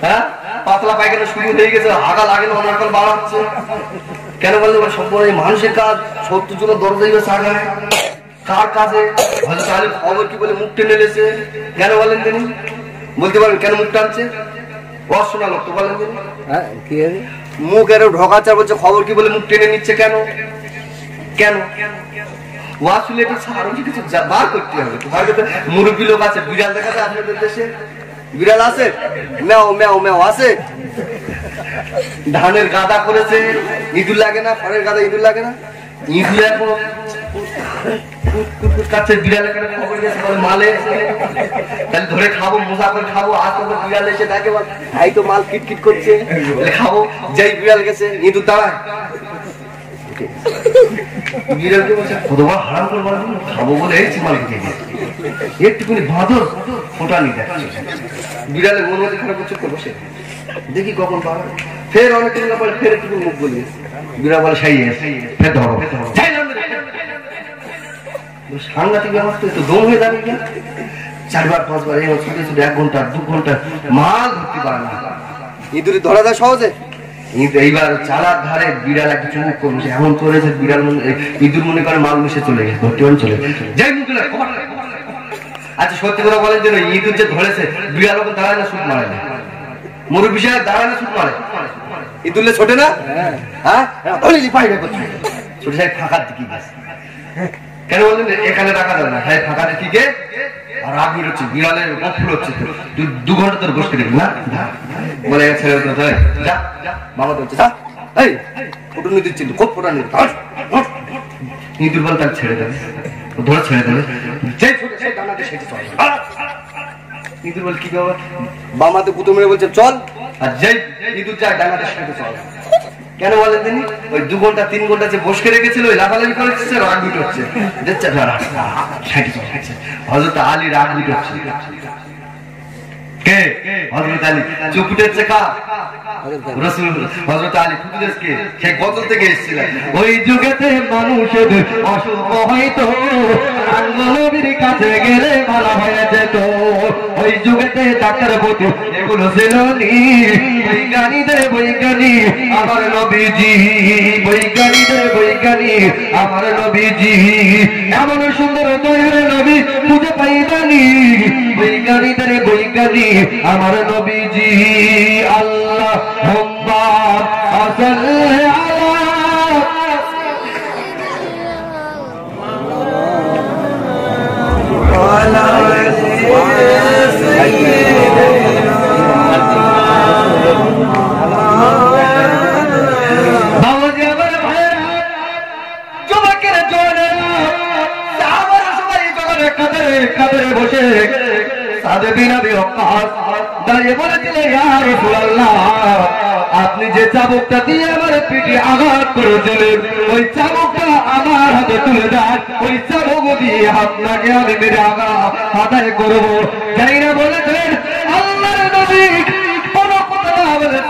হ্যাঁ পাতলা পায়খানা শুরু হয়ে গেছে আগা লাগে না অনাকাল বাড়াচ্ছে কেন বললে সম্পূর্ণ মানুষের কাজ 70 জন দরজা দিবে সাগায় কার কাজে হযরত আলী খবর কি বলে মুখ টেনে নিয়েছে কেন বলেন তিনি বলতে পারবেন কেন মুখ টানছে অশোনা লোক তো বলেন তিনি হ্যাঁ কি আছে মুখ এর ঢোকাচ্ছে বলছে খবর কি বলে মুখ টেনে নিচ্ছে কেন কেন ওয়াসুলে তো আরো কিছু বার করতে হবে হয়তো মুরব্বী লোক আছে বিড়াল দেখাতে আপনাদের দেশে বিড়াল আছে ম্যাও ম্যাও ম্যাও আছে ধানের গাদা করেছে ইঁদুর লাগে না খড়ের গাদা ইঁদুর লাগে না ইঁদুর এখন কাছে বিড়ালের খবর গেছে বলে মালে তাহলে ধরে খাবো মজা করে খাবো আর তো বিড়াল এসে দেখে বল ভাই তো মাল কিটকিট করছে খাবো যাই বিড়াল গেছে ইঁদুর দাঁড়ায় বিড়ালকে বলছে কতবার হারাম করে বল খাবো বলে এসেছি মাল খেয়ে একটুখানি বাঁধর ফোটা নিয়ে যাচ্ছে বিড়ালের মন মধ্যে খারাপ চুপ করে বসে দেখি কখন পাবে ফের অনেকদিন পরে ফের একটু মুখ বলি বিড়াল বলে সাই ফের ধরো সাংঘাতিক ব্যবস্থা তো দম হয়ে দাঁড়িয়ে 4বার 5বার এই ছুটে ছুটে 1 ঘন্টা 2 ঘন্টা মাল ধরতে পারে না। ইঁদুরে ধরা যায় সহজে, কিন্তু এইবার চালার ধারে বিড়াল একটা চুমুক করছে, এমন করেছে বিড়াল ইঁদুর মনে করে মাল মিশে চলে গেছে, ধরতে চলে যাই মুখে। আচ্ছা সত্যি কথা বলেন যে ইঁদুর যে ধরেছে বিড়াল ওকে দাঁড়ায় না, শুট মারে না, মুরব্বী সাহেব দাঁড়ায় না, শুট মারে, ইঁদুরলে ছোটে না, হ্যাঁ ছোট সাহেব ফাঁকার দিকে গেছে। কেন বললেন এখানে রাখা যাবে না, হ্যাঁ ফাঁকা দিকে আর আগ বেরোচ্ছে, বিড়ালের গফুর হচ্ছে, তুই 2 ঘন্টা তোর বসতে দেখবি না, বলে ছেড়ে যা বাবা বলছে যা, এই ফুটুনি দিচ্ছিল খুব ফুটানি, ইঁদুর বল তাকে ছেড়ে দেবে, ধরে ছেড়ে দেবে, ইঁদুর বল কি বাবা, বামাতে কুতো মেরে বলছে চল, আর যাই ইঁদুর যায় ডানাতে সেটে চল। কেন বলেন তিনি, ওই 2 ঘন্টা 3 ঘন্টা যে বসকে রেখেছিল ওই লাফালাফি করেছে, রাগ বিট হচ্ছে, দেখছে হযরত আলী রাগ বিট হচ্ছে। কে? হযরত আলী। চুপ উঠেছে কা? রাসূল হযরত আলী ফুটেছে সেই গজল থেকে এসেছিল। ওই যুগেতে মানুষের অসুখ হয়তো নবীর কাছে গেলে ভালো হয়ে যেত, ওই যুগেতে ডাক্তার বধু এগুলো ছিল নি, বৈজ্ঞানিকদের বৈজ্ঞানিক আমার নবীজি, বৈজ্ঞানিকদের বৈজ্ঞানিক আমার নবীজি, এমন সুন্দর দয়ার নবী খুঁজে পাইবানি, বৈজ্ঞানিকদের বৈজ্ঞানিক আমার নবীজি। আল্লাহ কাদরে বসে সাদে বিনাবি ওকাস দাঁড়িয়ে বলেছিলেন ইয়া রাসূলুল্লাহ, আপনি যে চাবুকটা দিয়ে আমার পিঠে আঘাত করেছিলেন ওই চাবুকটা আমার হাতে তুলে দেন, ওই চাবুক দিয়ে আপনাকে আমি মেরে আঘাত আদায় করবো। যাই না বলেছেন আল্লাহর নবী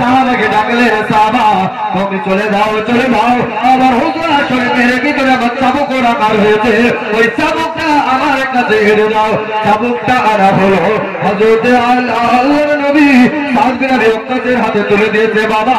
সাহাবাকে ডাকলেন, সাহাবা তুমি চলে যাও, চলে যাও, আমার হুজুর শরীফের ভিতরে আমার চাবুক রাখা হয়েছে, ওই চাবুকটা আমার কাছে এনে দাও। চাবুকটা আনা হলো, হযরত আল্লাহর নবী সাদ বিন আবি ওয়াক্কাসের হাতে তুলে দিয়েছে। বাবা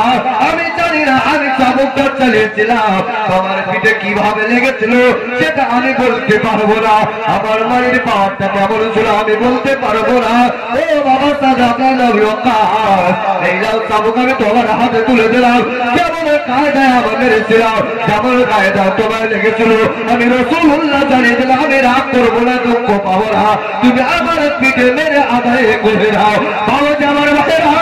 আমি জানি না আমি চাবুকটা চালিয়েছিলাম, আমার পিঠে কিভাবে লেগেছিল সেটা আমি বলতে পারবো না, আমার মায়ের পাওয়ারটা কেমন ছিল আমি বলতে পারবো না। ও বাবা সাদ বিন আবি ওয়াক্কাস, এই যাও চাবুক আমি তোমার হাতে তুলে দিলাম, যেমন কায়দায় আমার মেরেছিলাম, যেমন কায়দায় তোমার লেগেছিল আমি রাসূলুল্লাহ জানিয়ে দিলাম আমি রাগ করবো না, দুঃখ পাবো না, তুমি আমার পিঠে মেরে আদায় করে দাও। বাবা যে আমার ভাইয়েরা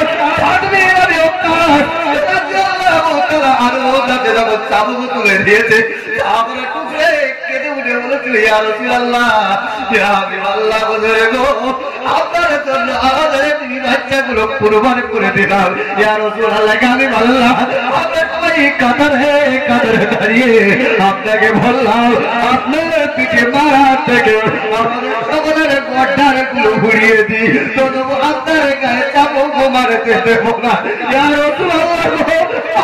চাবুক তুলে দিয়েছে, আমার টুকরে কেঁদে উঠে বলেছিল ইয়া রাসূলুল্লাহ, ইয়া হাবিবাল্লাহ, বলে গো আপনার জন্য আমাদের তিনি বাচ্চাগুলো কুরবান করে দিলাম, ইয়া রাসূলুল্লাহ আমি বললাম আমরা সবাই কাতারে দাঁড়িয়ে আপনাকে বললাম আপনার পিঠে মারা থেকে আমাদের সকলের গড্ডার গুলো ঘুরিয়ে দিই, তবু আপনার গায়ে চাবুক মারতে দেবো না, ইয়া রাসূলুল্লাহ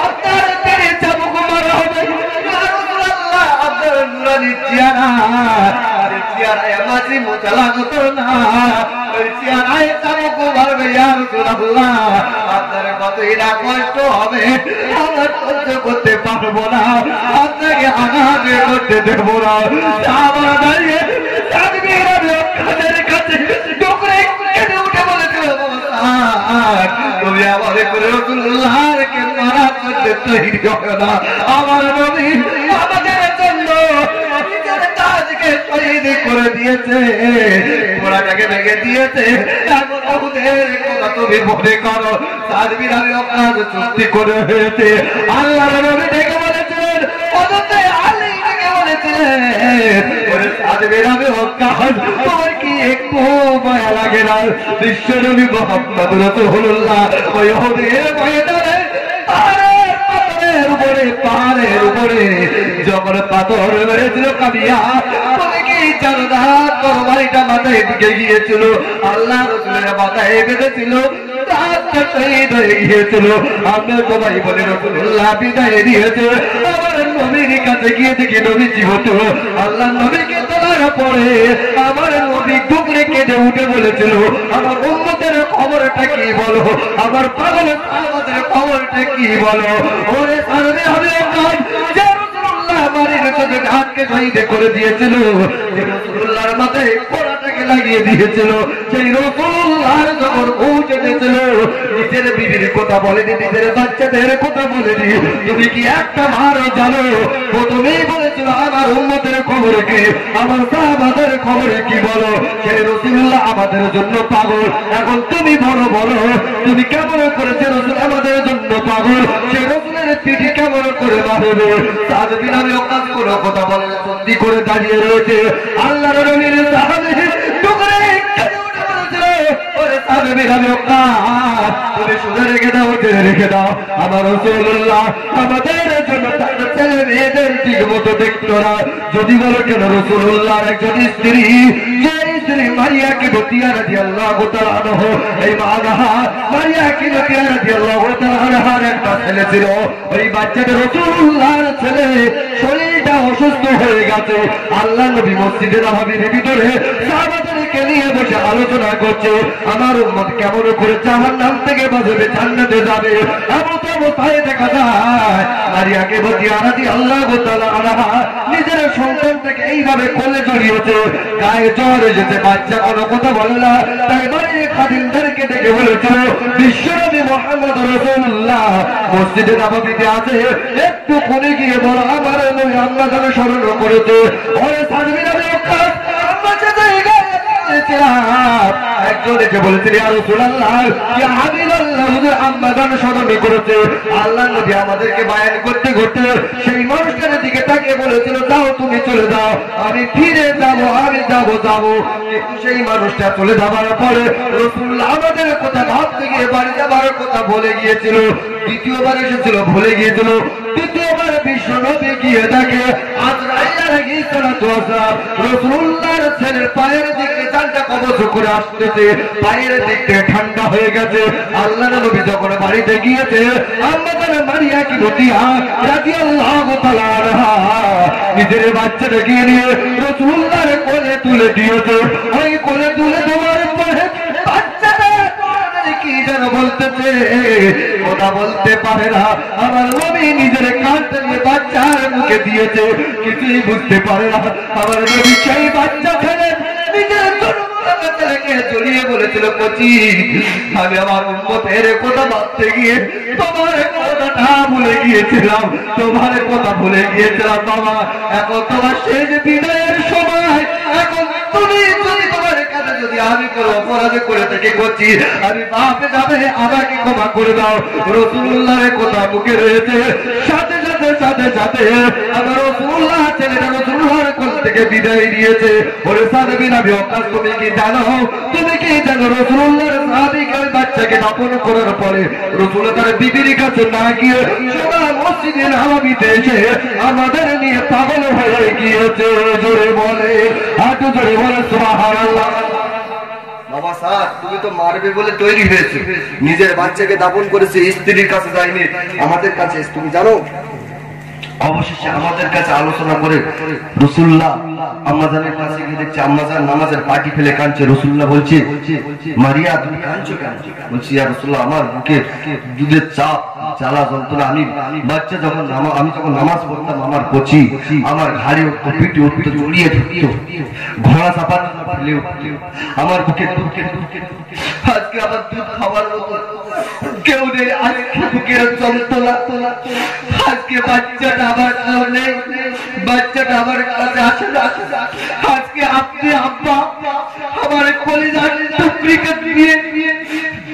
আপনার পেটে চাবুক মারা হবে, ইয়া রাসূলুল্লাহ আপনার নুরানি চেহারায় মাঝি মোটা লাগতো না, ওই চেহারায় চাবুক মারবে, ইয়া রাসূলুল্লাহ আপনার কতই না কষ্ট হবে আমরা সহ্য করতে পারবো না, আপনাকে আঘাত করতে দেবো না। আমার দাঁড়িয়ে কাছে ডুকরে কেটে উঠে বলেছিল তুমি আমাদের করে রাসূলুল্লাহকে মারা করতে তৈরি হবে না, আমার নবী আমাদের জন্য নিজের কাজকে শহীদ করে দিয়েছে, ঘোড়াটাকে ভেঙে দিয়েছে, এখন ওদের কথা তুমি মনে করো। সাদ বিন আবি ওয়াক্কাস চুক্তি করে হয়েছে, আল্লাহর নবী ডেকে বলেছিলেন, হযরত আলী ডেকে বলেছিলেন ওরে সাদ বিন আবি ওয়াক্কাস তোমার কি একটু মায়া লাগে না, বিশ্ব নবী মুহাম্মদ রাসূলুল্লাহ ওই উহুদের ময়দানে পাহাড়ের উপরে যখন পাথর মেরেছিল কাবিয়া বলে কি জানো না তরবারিটা মাথায় দিকে গিয়েছিল, আল্লাহ রাসূলের মাথায় বেঁধেছিল, শহীদ হয়ে গিয়েছিল, আমরা সবাই বলে রাসূলুল্লাহ বিদায় দিয়েছে। আমার নবীর কাছে গিয়ে দেখি নবী জীবিত, আল্লাহ নবীকে তোলার পরে আমার নবী ডুকরে কেঁদে উঠে বলে বলেছিল আমার উম্মতের খবরটা কি বলো, আমার পাগলের সাহাবাদের খবরটা কি বলো। ওরে সারবে হবে কাজ যে রাসূলুল্লাহ বাড়ির কাছে হাতকে শহীদ করে দিয়েছিল, যে রাসূলুল্লাহর মাথায় কোড়াটাকে লাগিয়ে দিয়েছিল, সেই রাসূলুল্লাহ যখন পৌঁছে গেছিল নিজের বিবির কথা বলেনি, নিজের বাচ্চাদের কথা বলেনি। তুমি কি একটা ভারও জানো? প্রথমেই বলেছিল আমার উম্মতের খবর কি, আমার সাহাবাদের খবর কি বলো। সেই রাসূলুল্লাহ আমাদের জন্য পাগল, এখন তুমি বলো বলো তুমি কেমন করেছে রাসূল আমাদের জন্য পাগল, সেই রাসূলের পিঠে কেমন করে মারবে। সাদ বিন আবি ওয়াক্কাস কোনো কথা বলে না, বন্দী করে দাঁড়িয়ে রয়েছে। আল্লাহর নবীর সাহাবী টুকরে কেঁদে উঠে বলেছিল, ওরে সাদ বিন আবি ওয়াক্কাস তুমি শুনে রেখে দাও, জেনে রেখে দাও আমার রাসূলুল্লাহ আমাদের জন্য তার ছেলে মেয়েদের ঠিক মতো দেখতো না। যদি বলো কেন রাসূলুল্লাহর একজন স্ত্রী, যে স্ত্রী মারিয়া কিবতিয়া রাদিয়াল্লাহু তাআলা আনহা, এই মারিয়া কিবতিয়া রাদিয়াল্লাহু তাআলা আনহার একটা ছেলে ছিল। ওই বাচ্চাটা রাসূলুল্লাহর ছেলে, শরীরটা অসুস্থ হয়ে গেছে। আল্লাহ নবী মসজিদে নববীর ভিতরে সাহাবাদেরকে নিয়ে বসে আলোচনা করছে, আমার উম্মত কেমন করে জাহান্নাম থেকে বাঁচবে, জান্নাতে যাবে। এমন অবস্থায় দেখা যায় মারিয়া কিবতিয়া রাদিয়াল্লাহু তাআলা আনহা নিজের সন্তানটাকে এইভাবে কোলে জড়িয়েছে, গায়ে জ্বর এসেছে, বাচ্চা কোনো কথা বলে না। তাই বাড়ির খাদিমদেরকে ডেকে বলেছিল বিশ্বনবী মুহাম্মদ রাসূলুল্লাহ মসজিদে নববীতে আছে, একটু কোণে গিয়ে বলো আমার নবী আল্লাহ তাআলা স্মরণ করেছে। ওরে সাদবি নবী ওকাস আমরা যেতে একজনকে বলেছিল ইয়া রাসূলুল্লাহ ইয়া হাবিবাল্লাহ হুজুর আম্মা জান স্মরণ করেছে। আল্লাহ নবী আমাদেরকে বায়ান করতে করতে সেই মানুষটার দিকে তাকিয়ে বলেছিল যাও তুমি চলে যাও, আমি ফিরে যাবো, আমি যাবো। কিন্তু সেই মানুষটা চলে যাবার পরে রাসূলুল্লাহ আমাদের কথা ভাবতে গিয়ে বাড়ি যাবার কথা বলে গিয়েছিল। দ্বিতীয়বার এসেছিল ভুলে গিয়েছিল। তৃতীয়বার বিশ্ব নবী গিয়ে দেখে আজরাইল আলাইহিস সালাতু ওয়াস সালাম রাসূলুল্লাহর ছেলের পায়ের দিকে চালটা কবজ করে আসতেছে, পায়ের দিক থেকে ঠান্ডা হয়ে গেছে। আল্লাহ নবী যখন বাড়িতে গিয়েছে আম্মা জান মারিয়া কিবতিয়া রাদিয়াল্লাহু তাআলা আনহা নিজের বাচ্চাটাকে নিয়ে রাসূলুল্লাহর কোলে তুলে দিয়েছে। ওই কোলে তুলে দেওয়ার পরে বাচ্চাটা কি যেন বলতেছে, কথা বলতে পারে না। আমার নবী নিজের কাঁধে নিয়ে বাচ্চার মুখে দিয়েছে, কিছুই বুঝতে পারে না। আমার নবী সেই বাচ্চা ছেলে নিজের ছেলেকে জড়িয়ে বলেছিল কচি আমি আমার উম্মতের কথা ভাবতে গিয়ে তোমার কথাটা ভুলে গিয়েছিলাম, তোমার কথা ভুলে গিয়েছিলাম বাবা। এখন তোমার শেষ বিদায়ের সময়, এখন তুমি যদি তোমার কাছে যদি আমি কোনো অপরাধ করে থেকে করছি আমি বাপে যাবে, আমাকে ক্ষমা করে দাও। রাসূলুল্লাহর কথা মুখে রয়েছে, সাথে সাথে সাথে সাথে আমার রাসূলুল্লাহ ছেলেটা রাসূলুল্লাহর কোল থেকে বিদায় দিয়েছে। ওরে সাদ বিন আবি ওয়াক্কাস তুমি কি জানো, তুমি কি জানো রাসূলুল্লাহর সাহাবীকে ওই বাচ্চাকে দাফন করার পরে রাসূল তার বিবির কাছে না গিয়ে সোজা মসজিদে নববীতে এসে আমাদের নিয়ে পাগল হয়ে গিয়েছে। জোরে বলে, হাঁটু জোরে বলে সুবহানাল্লাহ। বাবা স্যার তুমি তো মারবে বলে তৈরি হয়েছে, নিজের বাচ্চাকে দাফন করেছে, স্ত্রীর কাছে যায়নি, আমাদের কাছে তুমি জানো। অবশেষে আমাদের কাছে আলোচনা করে রাসূলুল্লাহ আম্মাজানের কাছে গিয়ে দেখছে আম্মাজান নামাজের পাটি ফেলে কাঁদছে। রাসূলুল্লাহ বলছে মারিয়া তুমি কাঁদছো কেন? বলছি ইয়া রাসূলুল্লাহ আমার বুকে দুধের চাপ জ্বালা যন্ত্রণা, আমি বাচ্চা যখন আমি যখন নামাজ পড়তাম আমার কচি আমার ঘাড়ে উঠতো, পিঠে উঠতো, জড়িয়ে ধরতো, ঘোড়া চাপার ফেলে উঠতো, আমার বুকে দুধকে আজকে আবার দুধ খাবার মতো কেউ নেই, আজকে বুকের যন্ত্রণা, আজকে বাচ্চাটা আবার নেই, বাচ্চাটা আমার কাছে আসে না। আজকে আপনি আব্বা আমার কলিজার টুকরিকে দিয়ে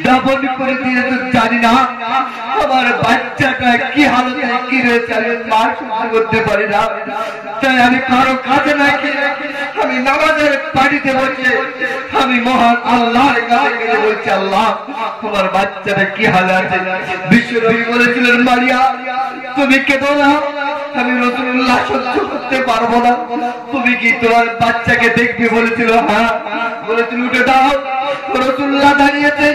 দাফন করে দিয়েছেন, জানি না আমার বাচ্চাটা কি হালতে কি রয়েছে আমি মা সহ্য করতে পারি না। তাই আমি কারো কাছে নাকি আমি নামাজের পাড়িতে বসে আমি মহান আল্লাহর কাছে গিয়ে বলছি আল্লাহ তোমার বাচ্চাটা কি হালে আছে। বিশ্বনবী বলেছিলেন মারিয়া তুমি কেঁদো না, আমি রাসূলুল্লাহ সহ্য করতে পারবো না, তুমি কি তোমার বাচ্চাকে দেখবে বলেছিল? হ্যাঁ বলেছিল, উঠে দাও। রাসূলুল্লাহ দাঁড়িয়েছে,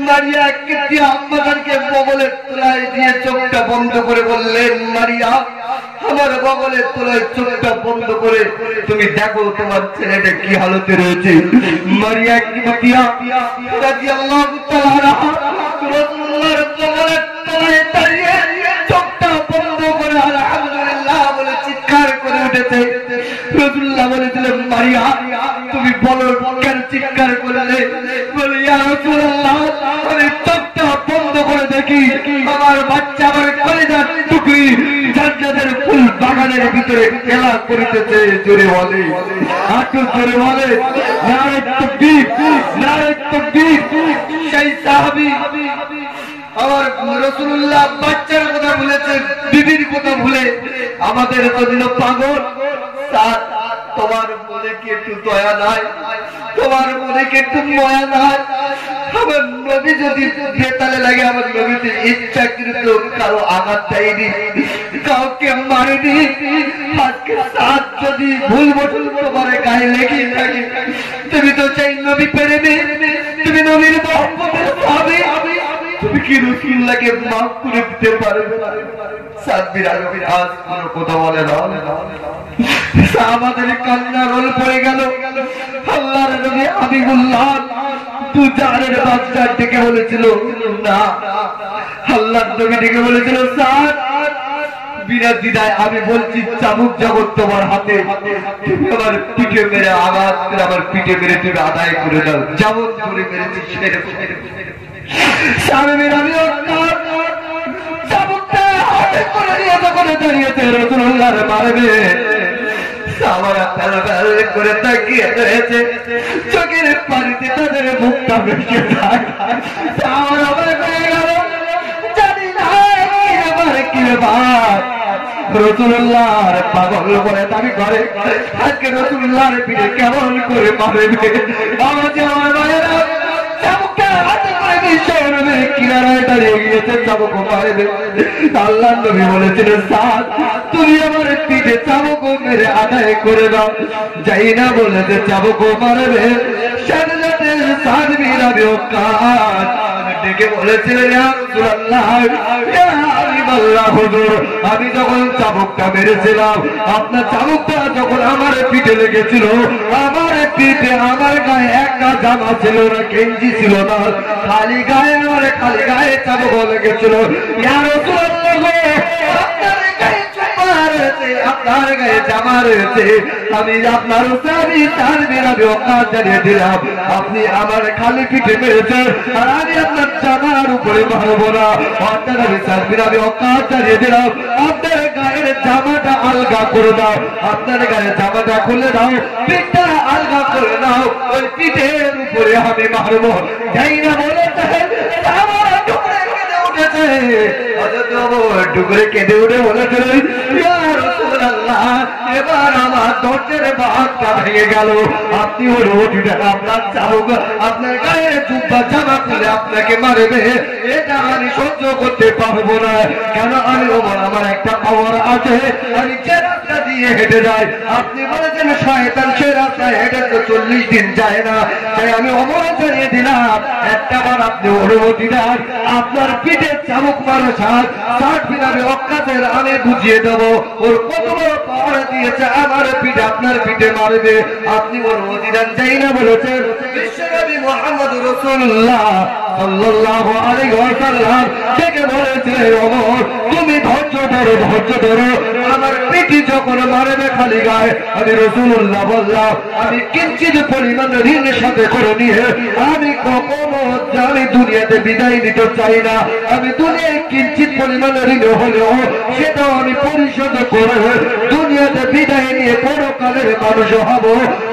মারিয়া কিবতিয়া আম্মাজানকে বগলের তলায় দিয়ে চোখটা বন্ধ করে বললেন মারিয়া আমার বগলের তলায় চোখটা বন্ধ করে তুমি দেখো তোমার ছেলেটা কি হালতে রয়েছে। মারিয়া কিবতিয়া রাদিয়াল্লাহু তাআলা রাসূলুল্লাহর বগলের তলায় দাঁড়িয়ে চোখটা বন্ধ করে আলহামদুলিল্লাহ বলে চিৎকার করে উঠেছে। রাসূলুল্লাহ বলেছিলেন, মারিয়া তুমি বলো কেন চিৎকার করলে? বলে, ইয়া রাসূলুল্লাহ, আমি চোখটা বন্ধ করে দেখি আমার বাচ্চা আমার কলিজার টুকরি জান্নাতের ফুল বাগানের ভিতরে খেলা করিতেছে। জোরে বলে, একটু জোরে বলে, নারে তাকবীর, নারে তাকবীর। সেই সাহাবী আমার রাসূলুল্লাহ বাচ্চার কথা বলেছে, বিবির কথা ভুলে আমাদের তো দিল পাগল। তোমার মনে কি একটু দয়া নাই? তোমার মনে কি একটু মায়া নাই? আমার নবী যদি বেতালে লাগে, আমার নবীতে ইচ্ছাকৃত কারো আঘাত দেয়নি, কাউকে মারেনি। আজকে সাত যদি ভুল বসল তোমার গায়ে লেগে থাকে, তুমি তো চাই নবী প্রেমে, তুমি নবীর মহব্বতের সাহাবী, তুমি কি রাসূলুল্লাহকে মাফ করে দিতে পারবে? সাব্বির আলমী আজ কোনো কথা বলে না। সাহাবাদের কান্না রোল পড়ে গেল। আল্লাহর নবী হাবিবুল্লাহ দুজানের বাচ্চা ডেকে বলেছিল না, আল্লাহর নবী ডেকে বলেছিল, স্যার বিনা দ্বিধায় আমি বলছি, চাবুক জগৎ তোমার হাতে, তুমি আমার পিঠে মেরে আঘাত করে আমার পিঠে মেরে তুমি আদায় করে দাও। যেমন করে মেরেছি সেরকম চাবুকটা হাতে করে নিয়ে যখন দাঁড়িয়েছে রাসূলুল্লাহর মারবে, আমার করে তাকিয়ে রয়েছে, চোখের পানিতে তাদের মুখটা ভেসে যায়। আমার অবাক হয়ে গেল, জানি না কি ব্যাপার। রাসূলুল্লাহর পাগল বলে দাবি করে, আজকে রাসূলুল্লাহর পিঠে কেমন করে মারবে? আমার যে আমার ভাইয়েরা চাবুকটা হাতে করে বিশ্বনবীর কিনারায় দাঁড়িয়ে গিয়েছে, চাবুক মারবে। আল্লাহর নবী বলেছিলেন, সাদ তুমি আমার পিঠে চাবুক মেরে আদায় করে দাও। যাই না বলেছে চাবুক মারবে, সাথে সাদ বিন আবি ওয়াক্কাস ডেকে বলেছিলেন, ইয়া রাসূলুল্লাহ, ইয়া হাবিবাল্লাহ হুজুর, আমি যখন চাবুকটা মেরেছিলাম, আপনার চাবুকটা যখন আমার পিঠে লেগেছিল, আমার পিঠে আমার গায়ে একটা জামা ছিল না, গেঞ্জি ছিল না, খালি গায়ে, আমার খালি গায়ে চাবুক লেগেছিল। ইয়া রাসূলুল্লাহ, আপনার গায়ে জামা রয়েছে, আমি আপনার সাহাবী সাদ বিন আবি ওয়াক্কাস জানিয়ে দিলাম, আপনি আমার খালি পিঠে মেরেছেন, আর আমি আপনার জামার উপরে মারবো না। আপনার আমি সাদ বিন আবি ওয়াক্কাস জানিয়ে দিলাম, আপনার গায়ের জামাটা আলগা করে দাও, আপনার গায়ের জামাটা খুলে দাও, পিঠটা আলগা করে দাও, ওই পিঠের উপরে আমি মারবো। যাই না বলেছে আমার টুকরে কেঁদে উঠেছে, টুকরে কেঁদে উঠে বলেছিলেন, ইয়া রাসূলুল্লাহ, এবার আমার ধৈর্যের বাঁধটা ভেঙে গেল। আপনি ওর ওঠিটা আপনার চাবুক আপনার গায়ে জুব্বা জামা খুলে আপনাকে মারবে, এটা আমি সহ্য করতে পারবো না। কেন? আমি ওমর, আমার একটা পাওয়ার আছে, আমি যে রাস্তা দিয়ে হেঁটে যাই, আপনি বলেছেন শয়তান সে রাস্তায় হেঁটে তো 40 দিন যায় না, তাই আমি ওমর জানিয়ে দিলাম, একটা বার আপনি অনুমতি দেন, আপনার পিঠে চাবুক মারো সাদ বিন আবি ওয়াক্কাসের আমি বুঝিয়ে দেবো ওর কত বড় পাওয়ার দিয়েছে, আমার পিঠে আপনার পিঠে মারবে, আপনি ওর অধিদান চাই না বলেছেন। বিশ্বনবী মুহাম্মদ রাসূলুল্লাহ সাল্লাল্লাহু আলাইহি ওয়াসাল্লাম থেকে বলেছে, ওমর তুমি ধৈর্য ধরো, ধৈর্য ধরো, আমার পিঠে যখন মারবে খালি গায়ে, আমি রাসূলুল্লাহ বললাম, আমি কিঞ্চিত পরিমাণ ঋণের সাথে করে নিয়ে আমি কখনো আমি দুনিয়াতে বিদায় নিতে চাই না। আমি দুনিয়ায় কিঞ্চিত পরিমাণ ঋণ হলেও সেটাও আমি পরিশোধ করে দুনিয়াতে বিদায় নিয়ে পরকালের মানুষ হব।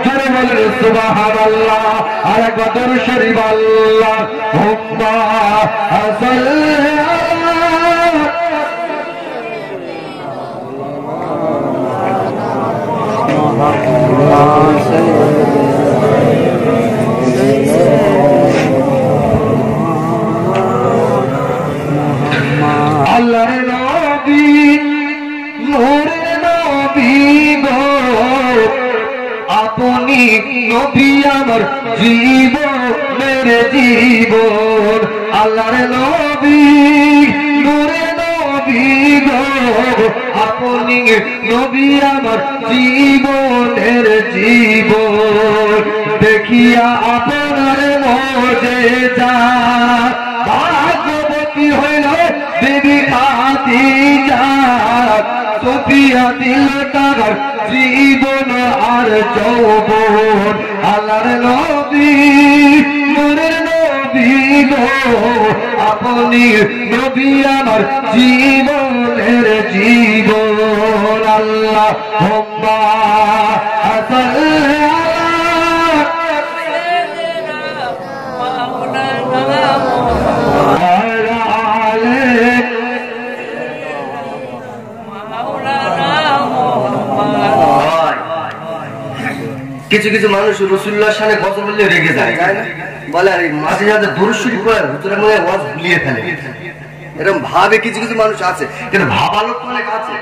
জোরে বলেন সুবহানাল্লাহ। আর একবার দরুদ শরীফ, আল্লাহুম্মা সাল্লি আল্লাহর নবী, নূরের নবী গো, আপনি নবী আমার জীবনের জীবন। আল্লাহর নবী, নূরের নবী গো, আপনি নবী আমার জীবনের জীবন দেখিয়া আপনার মুজিজা ভাগ্যবতী হইল বিবি খাদিজা সুফিয়া দিল তার জীবন আর যৌবন আল্লাহর নবী নূরের নবী গো আপনি নবী আমার জীবনের জীবন আল্লাহুম্মা সাল্লি কিছু কিছু মানুষ রাসূলুল্লাহর সামনে কথা বললে রেগে যায়, বলে আরে মাঝে মাঝে দরুদ শরীফ পড়ে হুজুরের মনে ওয়াজ ভুলিয়ে ফেলে, এরকম ভাবে কিছু কিছু মানুষ আছে। কিন্তু ভাবা লোক অনেক আছে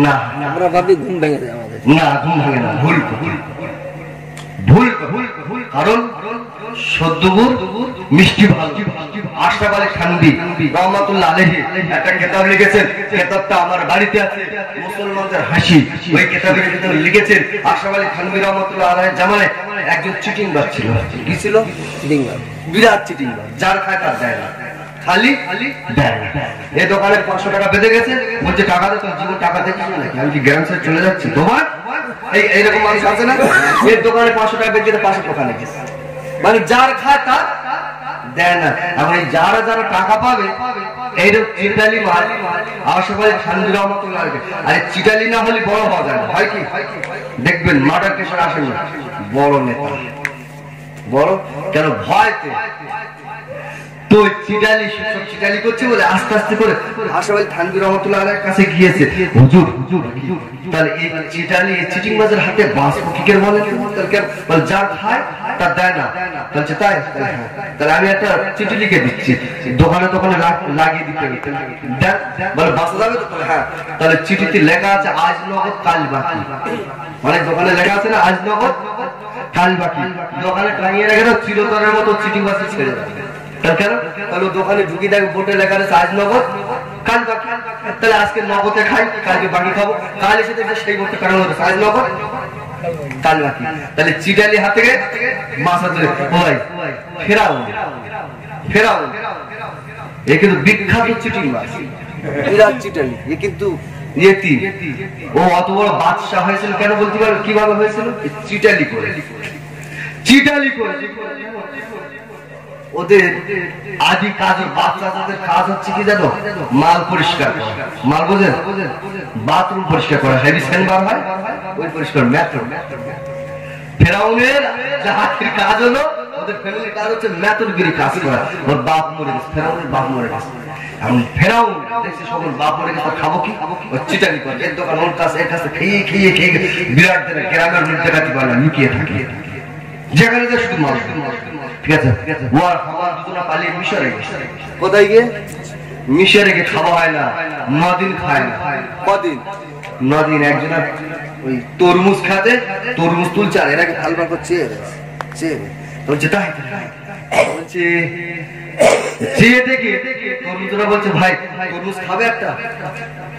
না, আমরা ভাবি ঘুম ভেঙে যায় আমাদের। না ঘুম ভাঙে না, ভুল ভুল ভুল। কারণ সদ্যগুর মিষ্টি ভালো। আশরাফ আলী থানভী রহমাতুল্লাহ আলাইহি একটা কিতাব লিখেছেন, কিতাবটা আমার বাড়িতে আছে, মুসলমানদের হাসি। ওই কিতাবের ভিতরে লিখেছেন আশরাফ আলী থানভী রহমাতুল্লাহ আলাইহির জামানায় একজন চিটিংবাজ ছিল। কি ছিল? চিটিংবাজ, বিরাট চিটিংবাজ, যার খায় তার দেয় না, খালি দেয় না। এই দোকানে 500 টাকা বেঁধে গেছে, বলছে টাকা দে, তোর জীবন টাকা দেখিস নাকি, আমি কি গ্রাম ছেড়ে চলে যাচ্ছি তোমার? এইরকম মানুষ আছে না? এর দোকানে 500 টাকা বেঁধে পাশের দোকানে গেছে, মানে যার খায় তার দেয় না। এখন যারা যারা টাকা পাবে এইরকম চিটালি মাল আশরাফ আলী থানভী রহমাতুল্লাহ আলাইহি। আরে চিটালি না হলে বড় হওয়া যায় না, হয় কি? দেখবেন মার্ডার কেসের আসেন না, বড় নেতা, বড় কেন ভয়তে তো চিটালি সব চিটালি করছে বলে আস্তে আস্তে করে আশরাফ আলী থানভী রহমাতুল্লাহ আলাইহির কাছে গিয়েছে, হুজুর তাহলে এই চিটালি এই চিটিংবাজের হাতে বাঁচবো কি করে বলেন? তাহলে যার খায় তার দেয় না, বলছে তাই? তাহলে আমি একটা চিঠি লিখে দিচ্ছি, দোকানে দোকানে লাগিয়ে দিতে দেন, বলে বাঁচা যাবে তো? হ্যাঁ। তাহলে চিঠিতে লেখা আছে আজ নগদ কাল বাকি, অনেক দোকানে লেখা আছে না আজ নগদ কাল বাকি, দোকানে টাঙিয়ে রেখে দাও, চিরতরের মতো চিটিংবাজে ছেড়ে যাবে। কেন? তাহলে দোকানে ঢুকি দেখো বোর্ডে লেখা আছে আজ নগদ কাল বাকি, তাহলে আজকে নগদে খাই, কালকে বাকি খাবো, কাল এসে দেখবে সেই বোর্ডে কারণ হতো আজ নগদ কাল বাকি। তাহলে চিটালি হাতে মাথা ধরে ভাই ফেরাও ফেরাও, এ কিন্তু বিখ্যাত চিটিংবাজ, বিরাট চিটালি। এ কিন্তু ও অত বড় বাদশা হয়েছিল কেন বলতে পারো? কিভাবে হয়েছিল? চিটালি করে, চিটালি করে। ওদের আদি কাজ, বাচ্চাদের কাজ হচ্ছে কি জানো? মাল পরিষ্কার করা, মাল বোঝেন? বাথরুম পরিষ্কার করা, হেভি স্যান্ড বার হয় ওই পরিষ্কার। ফেরাউনের হাতের কাজ হলো, ওদের ফ্যামিলির কাজ হচ্ছে মেথরগিরি কাজ করা। ওর বাপ মরে গেছে, ফেরাউনের বাপ মরে গেছে। এখন ফেরাউন দেখছে সকল বাপ মরে গেছে, খাবো কি? ওই চিটালি করে, এর দোকান ওর কাছে, এর কাছে খেয়ে খেয়ে খেয়ে বিরাট গ্রামের মধ্যে কাটি পারে না, লুকিয়ে থাকে যেখানে যে শুধু মাল। ঠিক আছে, ওর খাবার দুজনা পালিয়ে মিশরে গেছে। কোথায় গিয়ে? মিশরে গিয়ে খাওয়া হয় না, 9 দিন খায় না। কদিন? 9 দিন। একজনা ওই তরমুজ খাতে, তরমুজ তুলছে, আর এরাকে ফালবার করছে, বলছে তাই বলছে চেয়ে দেখে তরমুজরা বলছে ভাই তরমুজ খাবে একটা?